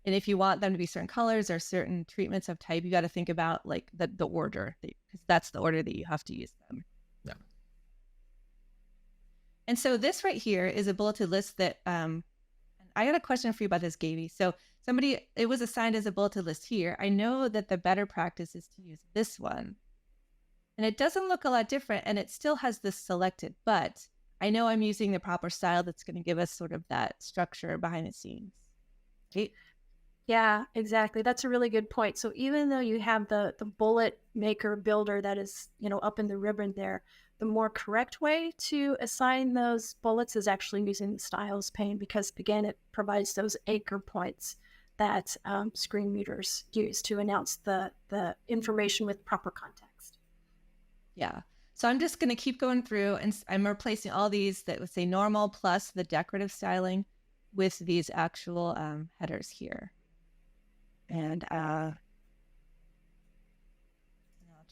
[SPEAKER 2] and if you want them to be certain colors or certain treatments of type, you got to think about like the order, because that's the order that you have to use them.
[SPEAKER 1] Yeah.
[SPEAKER 2] And so this right here is a bulleted list that, and I got a question for you about this, Gaby. So it was assigned as a bulleted list here. I know that the better practice is to use this one. And it doesn't look a lot different, and it still has this selected, but I know I'm using the proper style that's going to give us sort of that structure behind the scenes. Right?
[SPEAKER 3] Yeah, exactly. That's a really good point. So even though you have the bullet maker builder that is, up in the ribbon there, the more correct way to assign those bullets is actually using the styles pane, because again, it provides those anchor points that screen readers use to announce the information with proper context.
[SPEAKER 2] Yeah. So I'm just going to keep going through, and I'm replacing all these that would say normal plus the decorative styling with these actual headers here. And I'll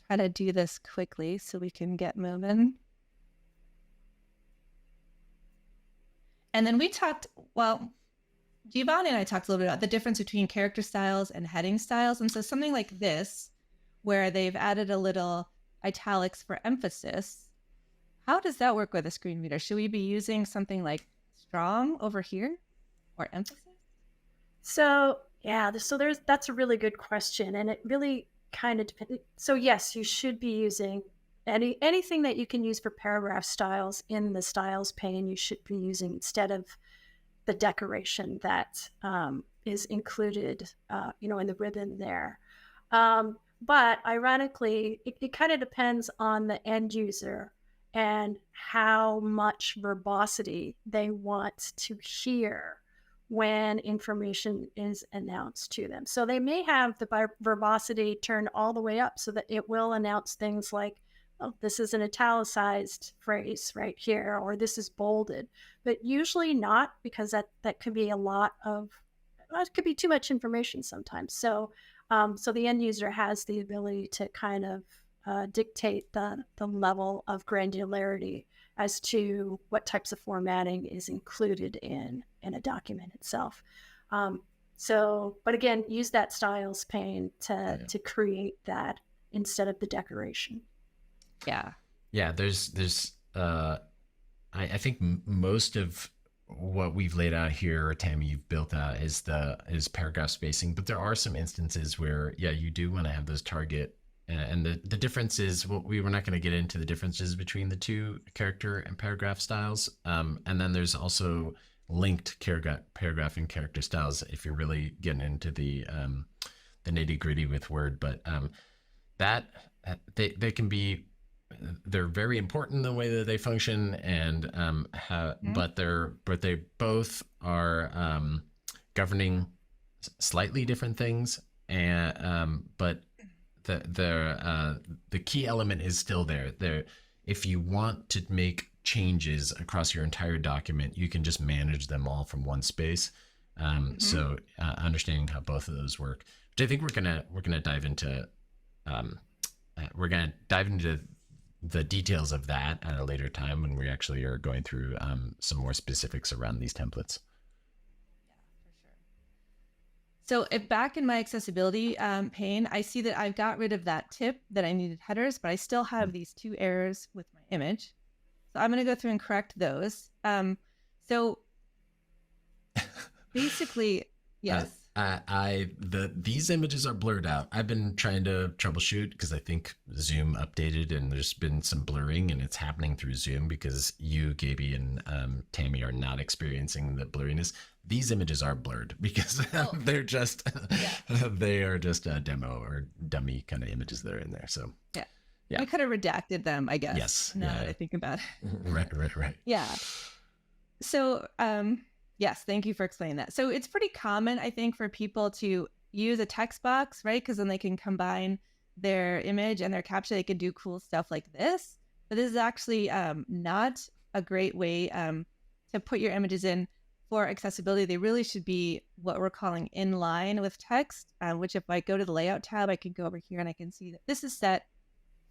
[SPEAKER 2] try to do this quickly so we can get moving. And then we talked, Giovanni and I talked a little bit about the difference between character styles and heading styles. And so something like this, where they've added a little italics for emphasis, how does that work with a screen reader? Should we be using something like strong over here or emphasis?
[SPEAKER 3] So yeah, that's a really good question, and it really kind of depends. So yes, you should be using anything that you can use for paragraph styles in the styles pane. You should be using instead of the decoration that is included, in the ribbon there. But ironically, it kind of depends on the end user and how much verbosity they want to hear when information is announced to them. So they may have the verbosity turned all the way up so that it will announce things like, oh, this is an italicized phrase right here, or this is bolded, but usually not, because that could be it could be too much information sometimes. So the end user has the ability to kind of dictate the level of granularity as to what types of formatting is included in a document itself. But again, use that styles pane to create that instead of the decoration.
[SPEAKER 2] Yeah.
[SPEAKER 1] Yeah. There's I think most of what we've laid out here, or Tammy, you've built out is paragraph spacing, but there are some instances where, you do want to have those target. And the difference is, we were not going to get into the differences between the two character and paragraph styles. And then there's also linked paragraph and character styles if you're really getting into the nitty gritty with Word. But they can be, they're very important in the way that they function, and but they both are governing slightly different things, and but the key element is still there. If you want to make changes across your entire document, you can just manage them all from one space. So understanding how both of those work, which I think we're gonna dive into. We're gonna dive into the details of that at a later time when we actually are going through some more specifics around these templates.
[SPEAKER 2] So if back in my accessibility pane, I see that I've got rid of that tip that I needed headers, but I still have these 2 errors with my image. So I'm going to go through and correct those. So basically, yes.
[SPEAKER 1] These images are blurred out. I've been trying to troubleshoot because I think Zoom updated and there's been some blurring, and it's happening through Zoom because you, Gaby, and Tammy are not experiencing the blurriness. These images are blurred because they're just they are just a demo or dummy kind of images that are in there. So
[SPEAKER 2] I could have redacted them, I guess.
[SPEAKER 1] Yes.
[SPEAKER 2] Now that I think about it.
[SPEAKER 1] Right.
[SPEAKER 2] Yeah. So yes, thank you for explaining that. So it's pretty common, I think, for people to use a text box, right? Because then they can combine their image and their caption. They can do cool stuff like this. But this is actually not a great way to put your images in for accessibility. They really should be what we're calling in line with text, which if I go to the layout tab, I can go over here and I can see that this is set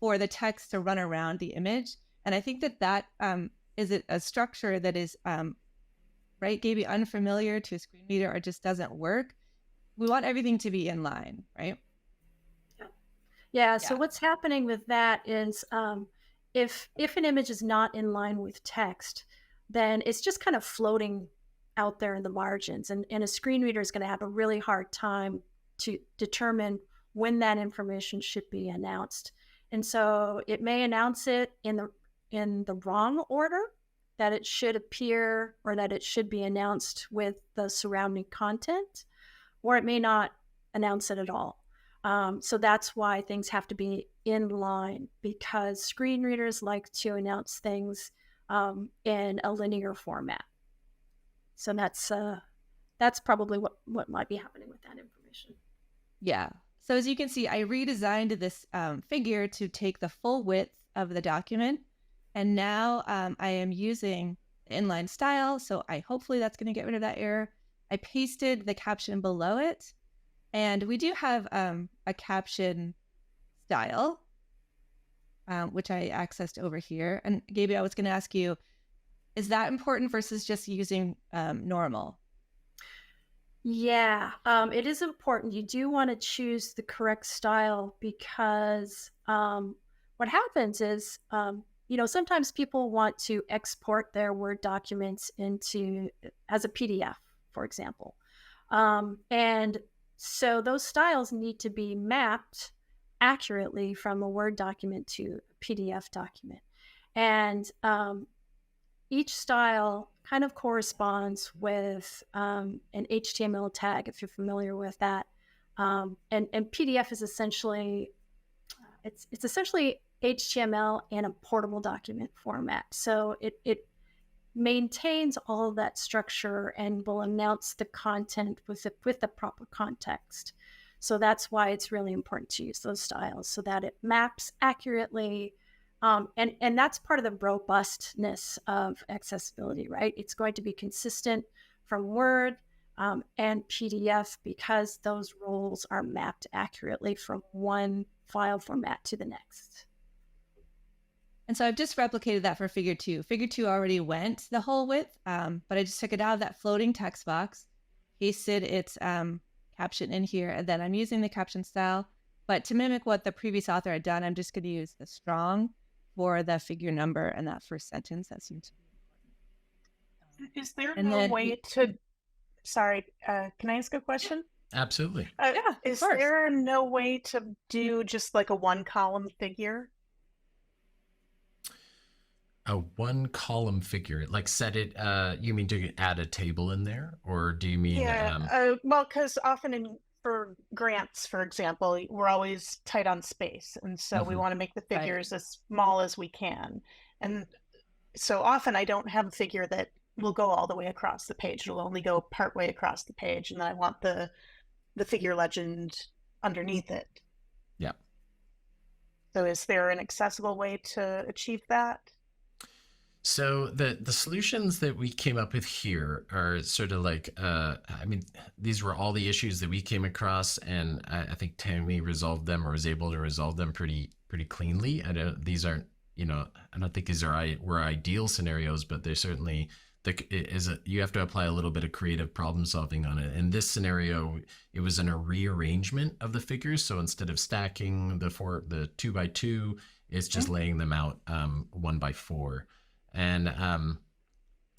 [SPEAKER 2] for the text to run around the image. And I think that is a structure that is right, Gaby, unfamiliar to a screen reader or just doesn't work. We want everything to be in line, right?
[SPEAKER 3] Yeah. So what's happening with that is if an image is not in line with text, then it's just kind of floating out there in the margins. And a screen reader is going to have a really hard time to determine when that information should be announced. And so it may announce it in the wrong order that it should appear or that it should be announced with the surrounding content, or it may not announce it at all. So that's why things have to be in line, because screen readers like to announce things in a linear format. So that's probably what might be happening with that information.
[SPEAKER 2] Yeah. So as you can see, I redesigned this figure to take the full width of the document. And now I am using the inline style. So hopefully that's going to get rid of that error. I pasted the caption below it. And we do have a caption style, which I accessed over here. And Gaby, I was going to ask you, is that important versus just using normal?
[SPEAKER 3] Yeah, it is important. You do want to choose the correct style because what happens is, sometimes people want to export their Word documents as a PDF, for example. And so those styles need to be mapped accurately from a Word document to a PDF document. And each style kind of corresponds with an HTML tag, if you're familiar with that. And PDF is essentially, it's essentially HTML in a portable document format. So it maintains all of that structure and will announce the content with the proper context. So that's why it's really important to use those styles so that it maps accurately. And that's part of the robustness of accessibility, right? It's going to be consistent from Word and PDF because those roles are mapped accurately from one file format to the next.
[SPEAKER 2] And so I've just replicated that for figure 2. Figure 2 already went the whole width, but I just took it out of that floating text box, pasted its caption in here, and then I'm using the caption style. But to mimic what the previous author had done, I'm just going to use the strong for the figure number and that first sentence. That seems to be important.
[SPEAKER 5] Is there no way to, sorry, can I ask a question?
[SPEAKER 1] Absolutely.
[SPEAKER 5] Is there no way to do just like a 1-column figure?
[SPEAKER 1] A 1-column figure, like set it, you mean to add a table in there, or do you mean?
[SPEAKER 5] Well, because often for grants, for example, we're always tight on space. And so we want to make the figures as small as we can. And so often I don't have a figure that will go all the way across the page. It'll only go part way across the page. And then I want the figure legend underneath it.
[SPEAKER 1] Yeah.
[SPEAKER 5] So is there an accessible way to achieve that?
[SPEAKER 1] So the solutions that we came up with here are sort of like I mean, these were all the issues that we came across, and I think Tammy resolved them, or was able to resolve them pretty cleanly. I don't these aren't, you know, I don't think these were ideal scenarios, but they're certainly you have to apply a little bit of creative problem solving on it. In this scenario, it was in a rearrangement of the figures. So instead of stacking the 2 by 2, it's just laying them out 1 by 4. And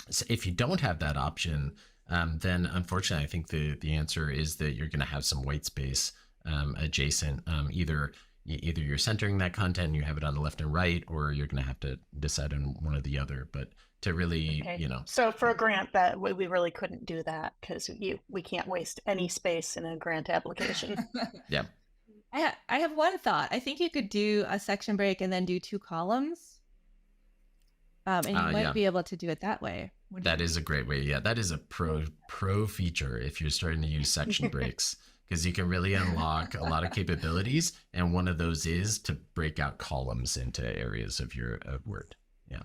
[SPEAKER 1] so if you don't have that option, then unfortunately, I think the answer is that you're going to have some white space adjacent. Either you're centering that content and you have it on the left and right, or you're going to have to decide on one or the other. But to really,
[SPEAKER 5] Okay.
[SPEAKER 1] you know,
[SPEAKER 5] So for a grant, that we really couldn't do that because we can't waste any space in a grant application.
[SPEAKER 1] yeah,
[SPEAKER 2] I have one thought. I think you could do a section break and then do 2 columns. And you might
[SPEAKER 1] yeah.
[SPEAKER 2] be able to do it that way.
[SPEAKER 1] That is a great way. Yeah, that is a pro feature if you're starting to use section breaks, because you can really unlock a lot of capabilities, and one of those is to break out columns into areas of your Word. Yeah.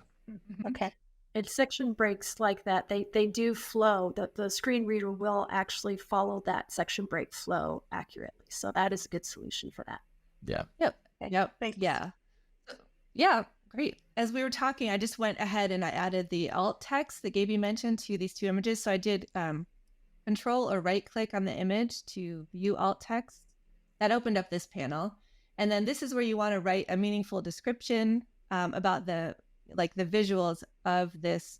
[SPEAKER 5] Okay.
[SPEAKER 3] And section breaks like that, they do flow. The screen reader will actually follow that section break flow accurately. So that is a good solution for that.
[SPEAKER 1] Yeah.
[SPEAKER 2] Yep.
[SPEAKER 5] Okay.
[SPEAKER 2] Yep.
[SPEAKER 5] Thanks.
[SPEAKER 2] Yeah. Yeah. Great. As we were talking, I just went ahead and I added the alt text that Gaby mentioned to these 2 images. So I did control or right click on the image to view alt text. That opened up this panel. And then this is where you want to write a meaningful description about the visuals of this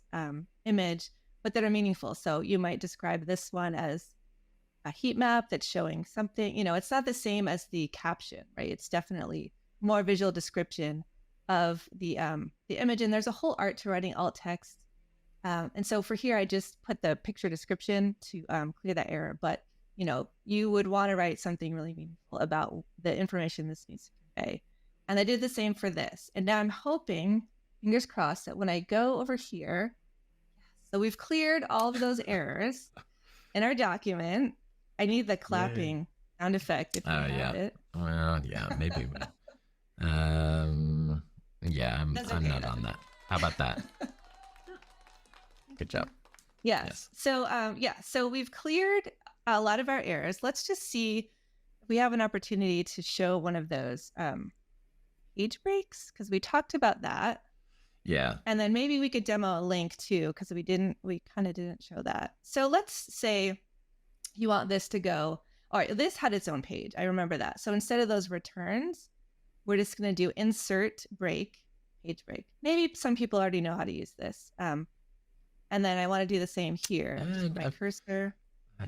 [SPEAKER 2] image, but that are meaningful. So you might describe this one as a heat map that's showing something. You know, it's not the same as the caption, right? It's definitely more visual description of the image. And there's a whole art to writing alt text. And so for here, I just put the picture description to clear that error. But, you know, you would want to write something really meaningful about the information this needs to convey. And I did the same for this. And now I'm hoping, fingers crossed, that when I go over here, so we've cleared all of those errors in our document. I need the clapping sound effect if you have it.
[SPEAKER 1] Well, yeah, maybe. Yeah, I'm not on that. How about that? Good job.
[SPEAKER 2] Yes. So so we've cleared a lot of our errors. Let's just see if we have an opportunity to show one of those page breaks, because we talked about that.
[SPEAKER 1] Yeah.
[SPEAKER 2] And then maybe we could demo a link too, because we kind of didn't show that. So let's say you want this to go, all right, this had its own page. I remember that. So instead of those returns, we're just going to do insert break, page break. Maybe some people already know how to use this. And then I want to do the same here. My cursor.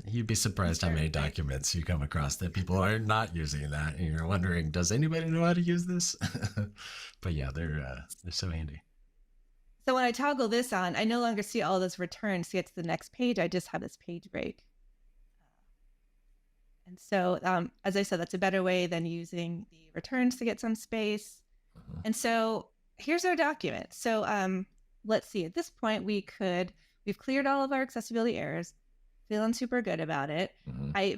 [SPEAKER 1] You'd be surprised how many documents you come across that people are not using that, and you're wondering, does anybody know how to use this? But yeah, they're so handy.
[SPEAKER 2] So when I toggle this on, I no longer see all those returns to get to the next page. I just have this page break. And so, as I said, that's a better way than using the returns to get some space. And so here's our document. So let's see, at this point, we've cleared all of our accessibility errors, feeling super good about it. I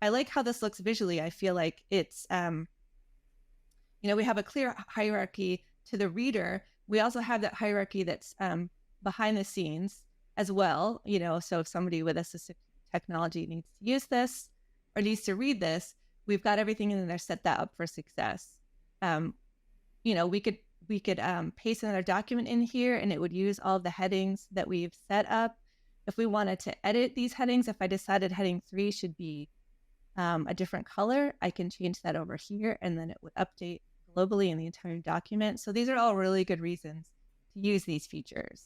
[SPEAKER 2] like how this looks visually. I feel like it's, we have a clear hierarchy to the reader. We also have that hierarchy that's behind the scenes as well. So if somebody with assistive technology needs to use this or needs to read this, we've got everything in there, set that up for success. We could paste another document in here, and it would use all of the headings that we've set up. If we wanted to edit these headings, if I decided heading 3 should be a different color, I can change that over here, and then it would update globally in the entire document. So these are all really good reasons to use these features.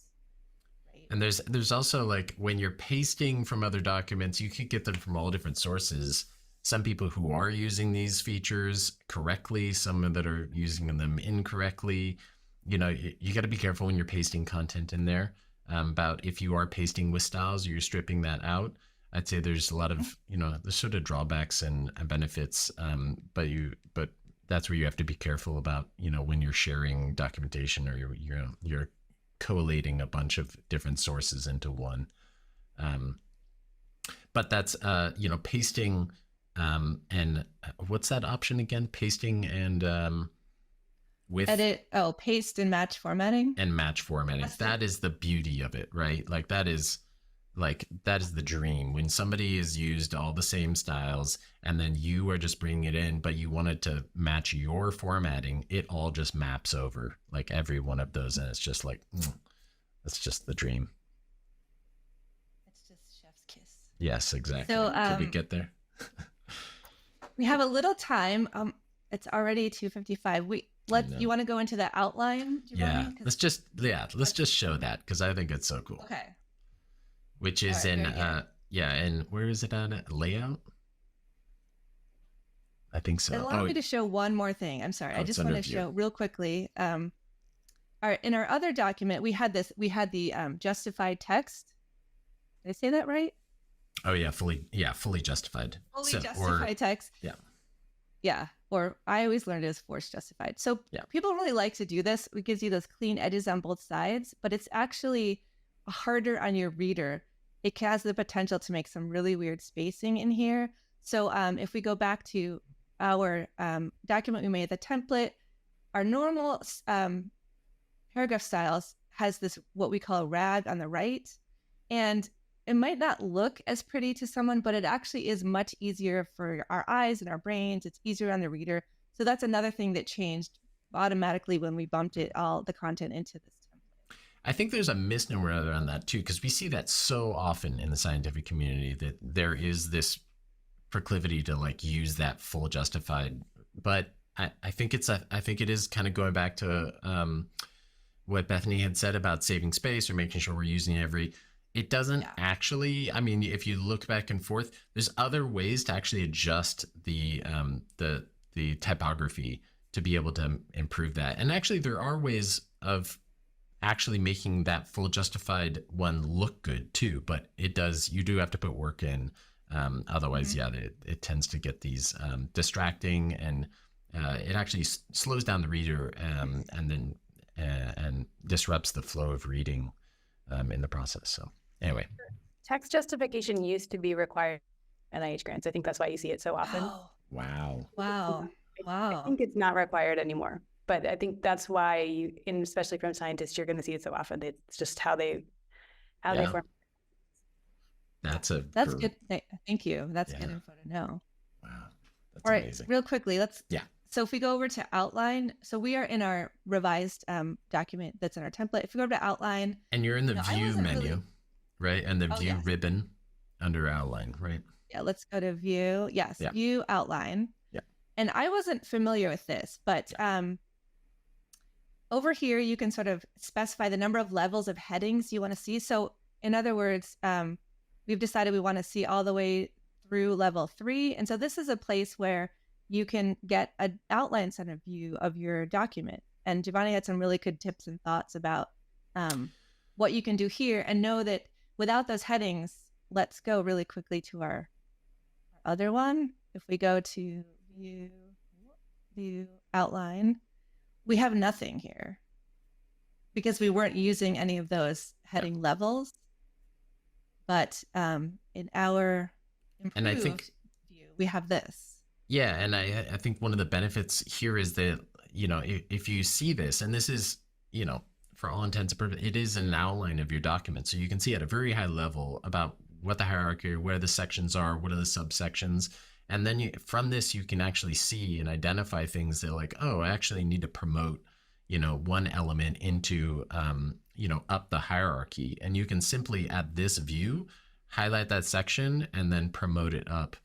[SPEAKER 2] Right?
[SPEAKER 1] And there's also, like, when you're pasting from other documents, you could get them from all different sources. Some people who are using these features correctly, some that are using them incorrectly. You got to be careful when you're pasting content in there about if you are pasting with styles or you're stripping that out. I'd say there's a lot of, there's sort of drawbacks and benefits, but that's where you have to be careful about, when you're sharing documentation or you're collating a bunch of different sources into one. But that's, pasting. And what's that option again? Pasting and with
[SPEAKER 2] edit, paste and match formatting.
[SPEAKER 1] and match formatting. That is the beauty of it, right? Like that is the dream when somebody has used all the same styles and then you are just bringing it in, but you wanted to match your formatting. It all just maps over like every one of those. And it's just like, that's just the dream.
[SPEAKER 2] It's just chef's kiss.
[SPEAKER 1] Yes, exactly.
[SPEAKER 2] So,
[SPEAKER 1] Could we get there?
[SPEAKER 2] We have a little time. It's already 2:55. You want to go into the outline?
[SPEAKER 1] Yeah, let's just show that because I think it's so cool.
[SPEAKER 2] Okay.
[SPEAKER 1] Which is in and where is it on layout? I think so.
[SPEAKER 2] Allow me to show one more thing. I'm sorry. I just want to show real quickly. In our other document, we had the justified text. Did I say that right?
[SPEAKER 1] Oh yeah, fully justified.
[SPEAKER 2] Fully justified text.
[SPEAKER 1] Yeah.
[SPEAKER 2] Yeah. Or I always learned it as force justified. So people really like to do this. It gives you those clean edges on both sides, but it's actually harder on your reader. It has the potential to make some really weird spacing in here. So if we go back to our document we made, the template, our normal paragraph styles has this, what we call a rag on the right. And it might not look as pretty to someone, but it actually is much easier for our eyes and our brains. It's easier on the reader. So that's another thing that changed automatically when we bumped all the content into this template.
[SPEAKER 1] I think there's a misnomer around that too, because we see that so often in the scientific community that there is this proclivity to like use that full justified. But I think it is kind of going back to what Bethany had said about saving space or making sure we're using it doesn't actually, I mean, if you look back and forth, there's other ways to actually adjust the typography to be able to improve that. And actually there are ways of actually making that full justified one look good too, but you do have to put work in. Otherwise, it tends to get these distracting, and it actually slows down the reader and disrupts the flow of reading in the process. So anyway,
[SPEAKER 6] text justification used to be required NIH grants. I think that's why you see it so often.
[SPEAKER 2] Oh.
[SPEAKER 1] Wow.
[SPEAKER 6] I think it's not required anymore, but I think that's why especially from scientists, you're going to see it so often. It's just how they form.
[SPEAKER 2] That's good. Thank you. That's good info to know.
[SPEAKER 1] Wow. That's
[SPEAKER 2] all right,
[SPEAKER 1] amazing.
[SPEAKER 2] real quickly, so if we go over to outline, so we are in our revised document that's in our template. If we go over to outline.
[SPEAKER 1] And you're in the view menu, right? And the view ribbon under outline, right?
[SPEAKER 2] Yeah, let's go to view. Yes, view outline.
[SPEAKER 1] Yeah.
[SPEAKER 2] And I wasn't familiar with this, but over here, you can sort of specify the number of levels of headings you want to see. So in other words, we've decided we want to see all the way through level 3. And so this is a place where you can get an outline center view of your document. And Giovanni had some really good tips and thoughts about what you can do here, and know that without those headings, let's go really quickly to our other one. If we go to view outline, we have nothing here because we weren't using any of those heading levels. But in our improved view, we have this.
[SPEAKER 1] Yeah, and I think one of the benefits here is that, if you see this, and this is, for all intents and purposes, it is an outline of your document. So you can see at a very high level about what the hierarchy, where the sections are, what are the subsections. And then from this, you can actually see and identify things that like, oh, I actually need to promote, one element into, up the hierarchy. And you can simply at this view, highlight that section and then promote it up.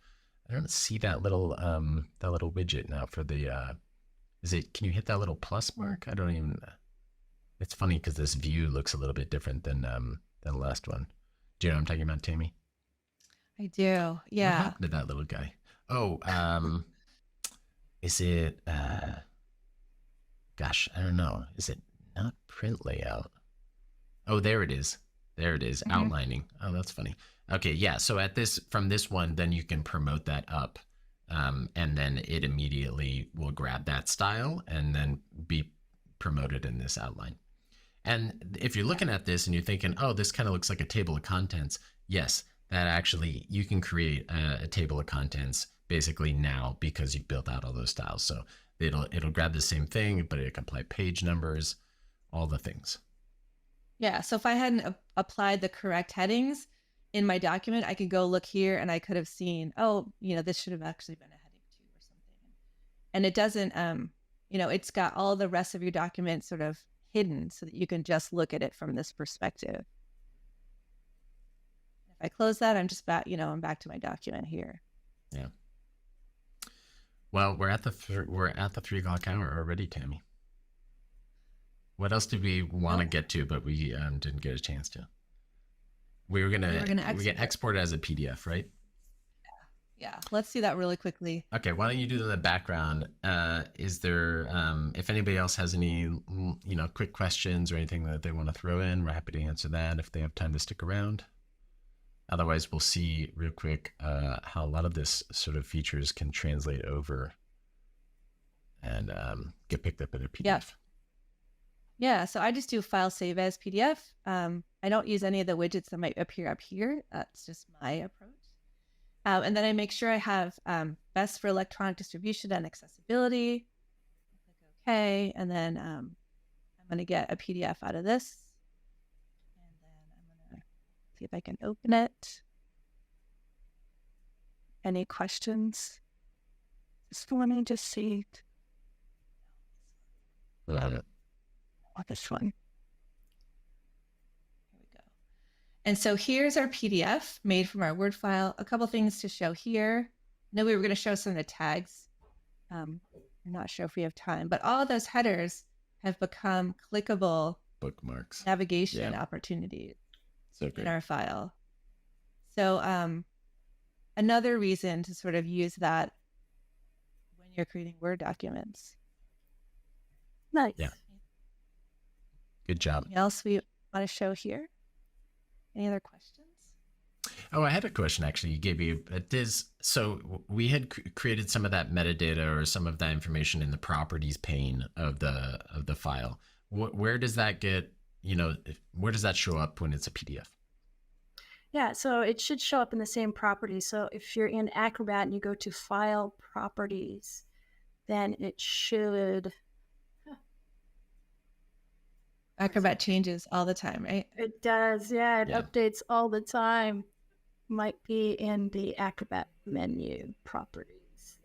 [SPEAKER 1] I don't see that little widget now for the, can you hit that little plus mark? I don't even, it's funny because this view looks a little bit different than the last one. Do you know what I'm talking about, Tammy?
[SPEAKER 2] I do. Yeah.
[SPEAKER 1] What happened to that little guy? Oh, is it, gosh, I don't know. Is it not print layout? Oh, there it is. There it is. Outlining. Oh, that's funny. Okay. Yeah. So from this one, then you can promote that up. And then it immediately will grab that style and then be promoted in this outline. And if you're looking at this and you're thinking, oh, this kind of looks like a table of contents. Yes, that actually, you can create a table of contents basically now because you've built out all those styles. So It'll grab the same thing, but it can apply page numbers, all the things.
[SPEAKER 2] Yeah. So if I hadn't applied the correct headings in my document, I could go look here and I could have seen, oh, this should have actually been a heading 2 or something. And it doesn't, it's got all the rest of your document sort of hidden so that you can just look at it from this perspective. If I close that, I'm just back, I'm back to my document here.
[SPEAKER 1] Yeah. Well, we're at the 3 o'clock hour already, Tammy. What else did we want to get to, but we didn't get a chance to? We can export it as a PDF, right?
[SPEAKER 2] Yeah. Let's do that really quickly.
[SPEAKER 1] Okay. Why don't you do the background? Is there, if anybody else has any, quick questions or anything that they want to throw in, we're happy to answer that if they have time to stick around. Otherwise, we'll see real quick how a lot of this sort of features can translate over and get picked up in a PDF.
[SPEAKER 2] Yeah, so I just do file save as PDF. I don't use any of the widgets that might appear up here. That's just my approach. And then I make sure I have best for electronic distribution and accessibility. Click OK, and then I'm going to get a PDF out of this. And then I'm going to see if I can open it. Any questions? Let me just see.
[SPEAKER 1] Love it.
[SPEAKER 2] This one. Here we go. And so here's our PDF made from our Word file. A couple things to show here. I know we were going to show some of the tags. I'm not sure if we have time, but all of those headers have become clickable
[SPEAKER 1] bookmarks,
[SPEAKER 2] navigation opportunities in our file. So another reason to sort of use that when you're creating Word documents.
[SPEAKER 3] Nice.
[SPEAKER 1] Yeah. Good job.
[SPEAKER 2] Anything else we want to show here? Any other questions?
[SPEAKER 1] Oh, I had a question actually. You gave me so we had created some of that metadata or some of that information in the properties pane of the file. Where does that get? Where does that show up when it's a PDF?
[SPEAKER 3] Yeah, so it should show up in the same properties. So if you're in Acrobat and you go to File Properties, then it should.
[SPEAKER 2] Acrobat changes all the time, right?
[SPEAKER 3] It does, yeah. It updates all the time. Might be in the Acrobat menu properties.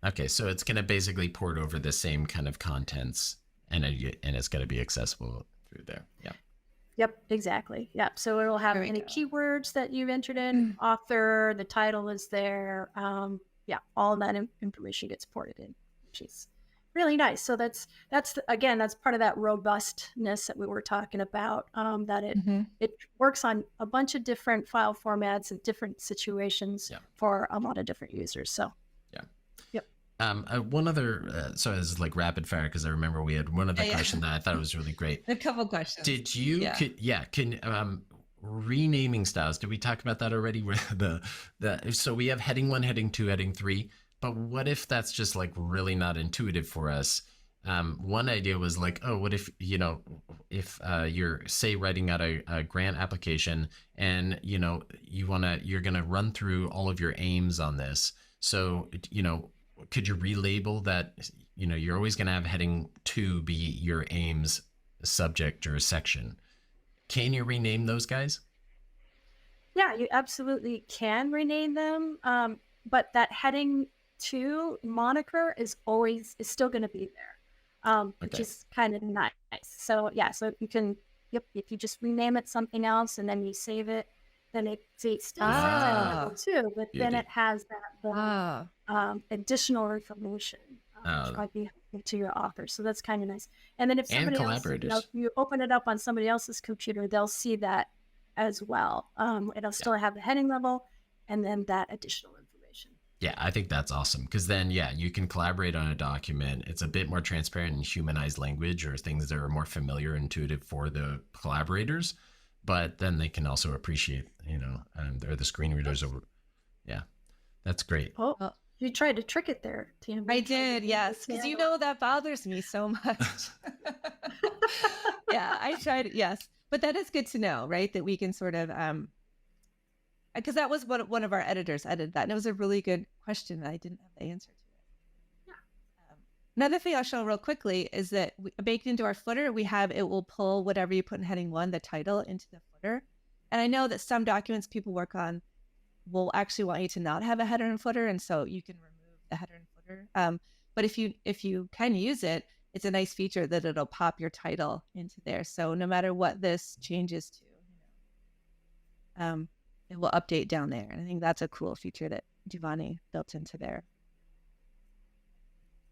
[SPEAKER 1] Okay, so it's going to basically port over the same kind of contents, and it's going to be accessible through there. Yeah.
[SPEAKER 3] Yep, exactly. Yep. So it'll have any keywords that you've entered in, author, the title is there. All of that information gets ported in, which is really nice. So that's part of that robustness that we were talking about, that it works on a bunch of different file formats and different situations for a lot of different users. So
[SPEAKER 1] one other so as like rapid fire, because I remember we had one other question that I thought was really great.
[SPEAKER 2] A couple questions.
[SPEAKER 1] Did you can renaming styles, did we talk about that already? Where so we have heading 1, heading 2, heading 3. But what if that's just like really not intuitive for us? One idea was like, oh, what if, you're say writing out a grant application and, you're going to run through all of your aims on this. So, could you relabel that, you're always going to have heading 2 be your aims subject or section. Can you rename those guys?
[SPEAKER 3] Yeah, you absolutely can rename them. But that heading 2 moniker is still going to be there, which is kind of nice. So so you can, if you just rename it something else and then you save it, then it still says too, but then it has that additional information, which might be helpful to your author. So that's kind of nice. And then if somebody else, if you open it up on somebody else's computer, they'll see that as well. It'll still have the heading level and then that additional information.
[SPEAKER 1] Yeah, I think that's awesome because then, you can collaborate on a document. It's a bit more transparent and humanized language or things that are more familiar, intuitive for the collaborators, but then they can also appreciate, they're the screen readers over. Yeah, that's great.
[SPEAKER 3] Oh, you tried to trick it there, Tim.
[SPEAKER 2] I did, yes, because that bothers me so much. I tried, yes, but that is good to know, right? That we can sort of, because that was what one of our editors edited that, and it was a really good question that I didn't have the answer to Another thing I'll show real quickly is that baked into our footer, it will pull whatever you put in heading 1, the title, into the footer. And I know that some documents people work on will actually want you to not have a header and footer, and so you can remove the header and footer. But if you can use it, it's a nice feature that it'll pop your title into there. So no matter what this changes to, it will update down there. And I think that's a cool feature that Giovanni built into there.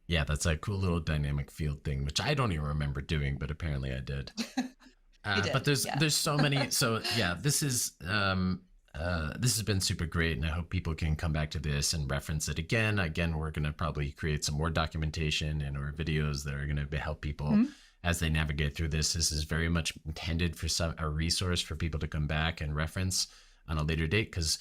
[SPEAKER 1] Yeah, that's a cool little dynamic field thing, which I don't even remember doing, but apparently I did. But there's so many. So yeah, this has been super great, and I hope people can come back to this and reference it again. Again, we're going to probably create some more documentation and or videos that are going to help people as they navigate through this. This is very much intended for a resource for people to come back and reference on a later date, because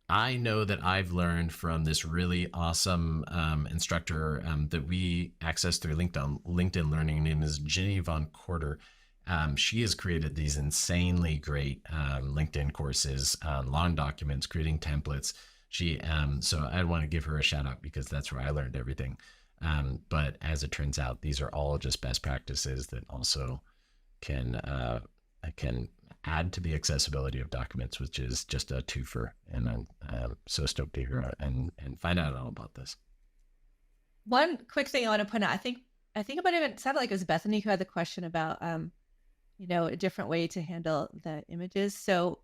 [SPEAKER 1] I know that I've learned from this really awesome instructor that we access through LinkedIn Learning. Her name is Gini von Courter. She has created these insanely great LinkedIn courses on long documents, creating templates. So I want to give her a shout out because that's where I learned everything. But as it turns out, these are all just best practices that also can add to the accessibility of documents, which is just a twofer. And I'm so stoked to hear and find out all about this.
[SPEAKER 2] One quick thing I want to point out, I think it might have sounded like it was Bethany who had the question about a different way to handle the images. So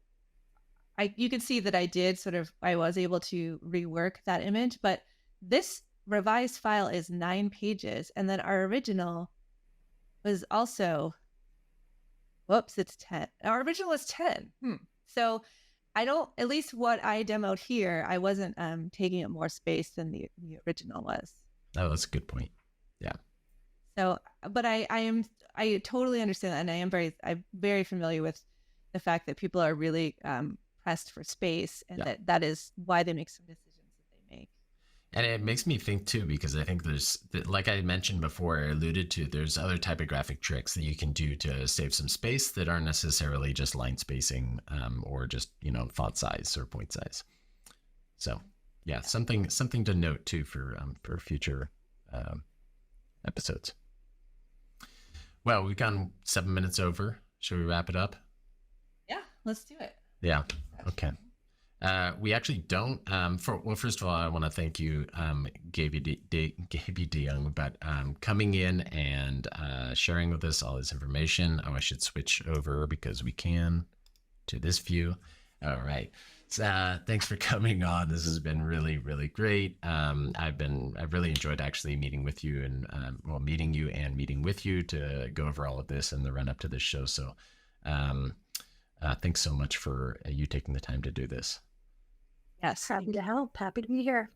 [SPEAKER 2] you can see that I was able to rework that image, but this revised file is 9 pages. And then our original was also, it's 10. Our original is 10. So at least what I demoed here, I wasn't taking up more space than the original was.
[SPEAKER 1] Oh, that's a good point. Yeah.
[SPEAKER 2] So, but I totally understand that, and I'm very familiar with the fact that people are really pressed for space, and that is why they make some decisions that they make.
[SPEAKER 1] And it makes me think too, because I think like I mentioned before, I alluded to, there's other typographic tricks that you can do to save some space that aren't necessarily just line spacing or just font size or point size. So yeah, something to note too for future episodes. Well, we've gone 7 minutes over. Should we wrap it up?
[SPEAKER 2] Yeah, let's do it.
[SPEAKER 1] Yeah. Okay. We actually don't. First of all, I want to thank you, Gaby de Jongh, about coming in and sharing with us all this information. Oh, I should switch over because we can to this view. All right. So, thanks for coming on. This has been really, really great. I've really enjoyed actually meeting with you and meeting you and meeting with you to go over all of this and the run up to this show. So, thanks so much for you taking the time to do this.
[SPEAKER 3] Yes, happy to help. Happy to be here.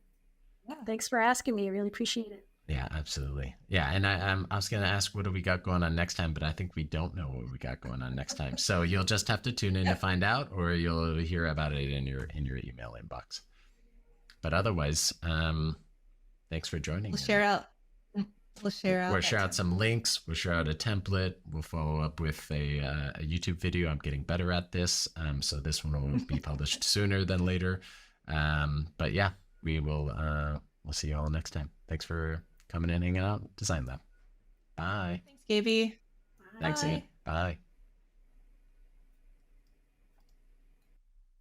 [SPEAKER 3] Yeah. Thanks for asking me. I really appreciate it.
[SPEAKER 1] Yeah, absolutely. Yeah, and I was going to ask what do we got going on next time, but I think we don't know what we got going on next time. So you'll just have to tune in to find out, or you'll hear about it in your email inbox. But otherwise, thanks for joining.
[SPEAKER 2] We'll share out
[SPEAKER 1] some links. We'll share out a template. We'll follow up with a YouTube video. I'm getting better at this, so this one will be published sooner than later. But yeah, we'll see you all next time. Thanks for coming in and hanging out. Design Lab. Bye.
[SPEAKER 2] Thanks, Gaby.
[SPEAKER 1] Thanks, Ian. Bye.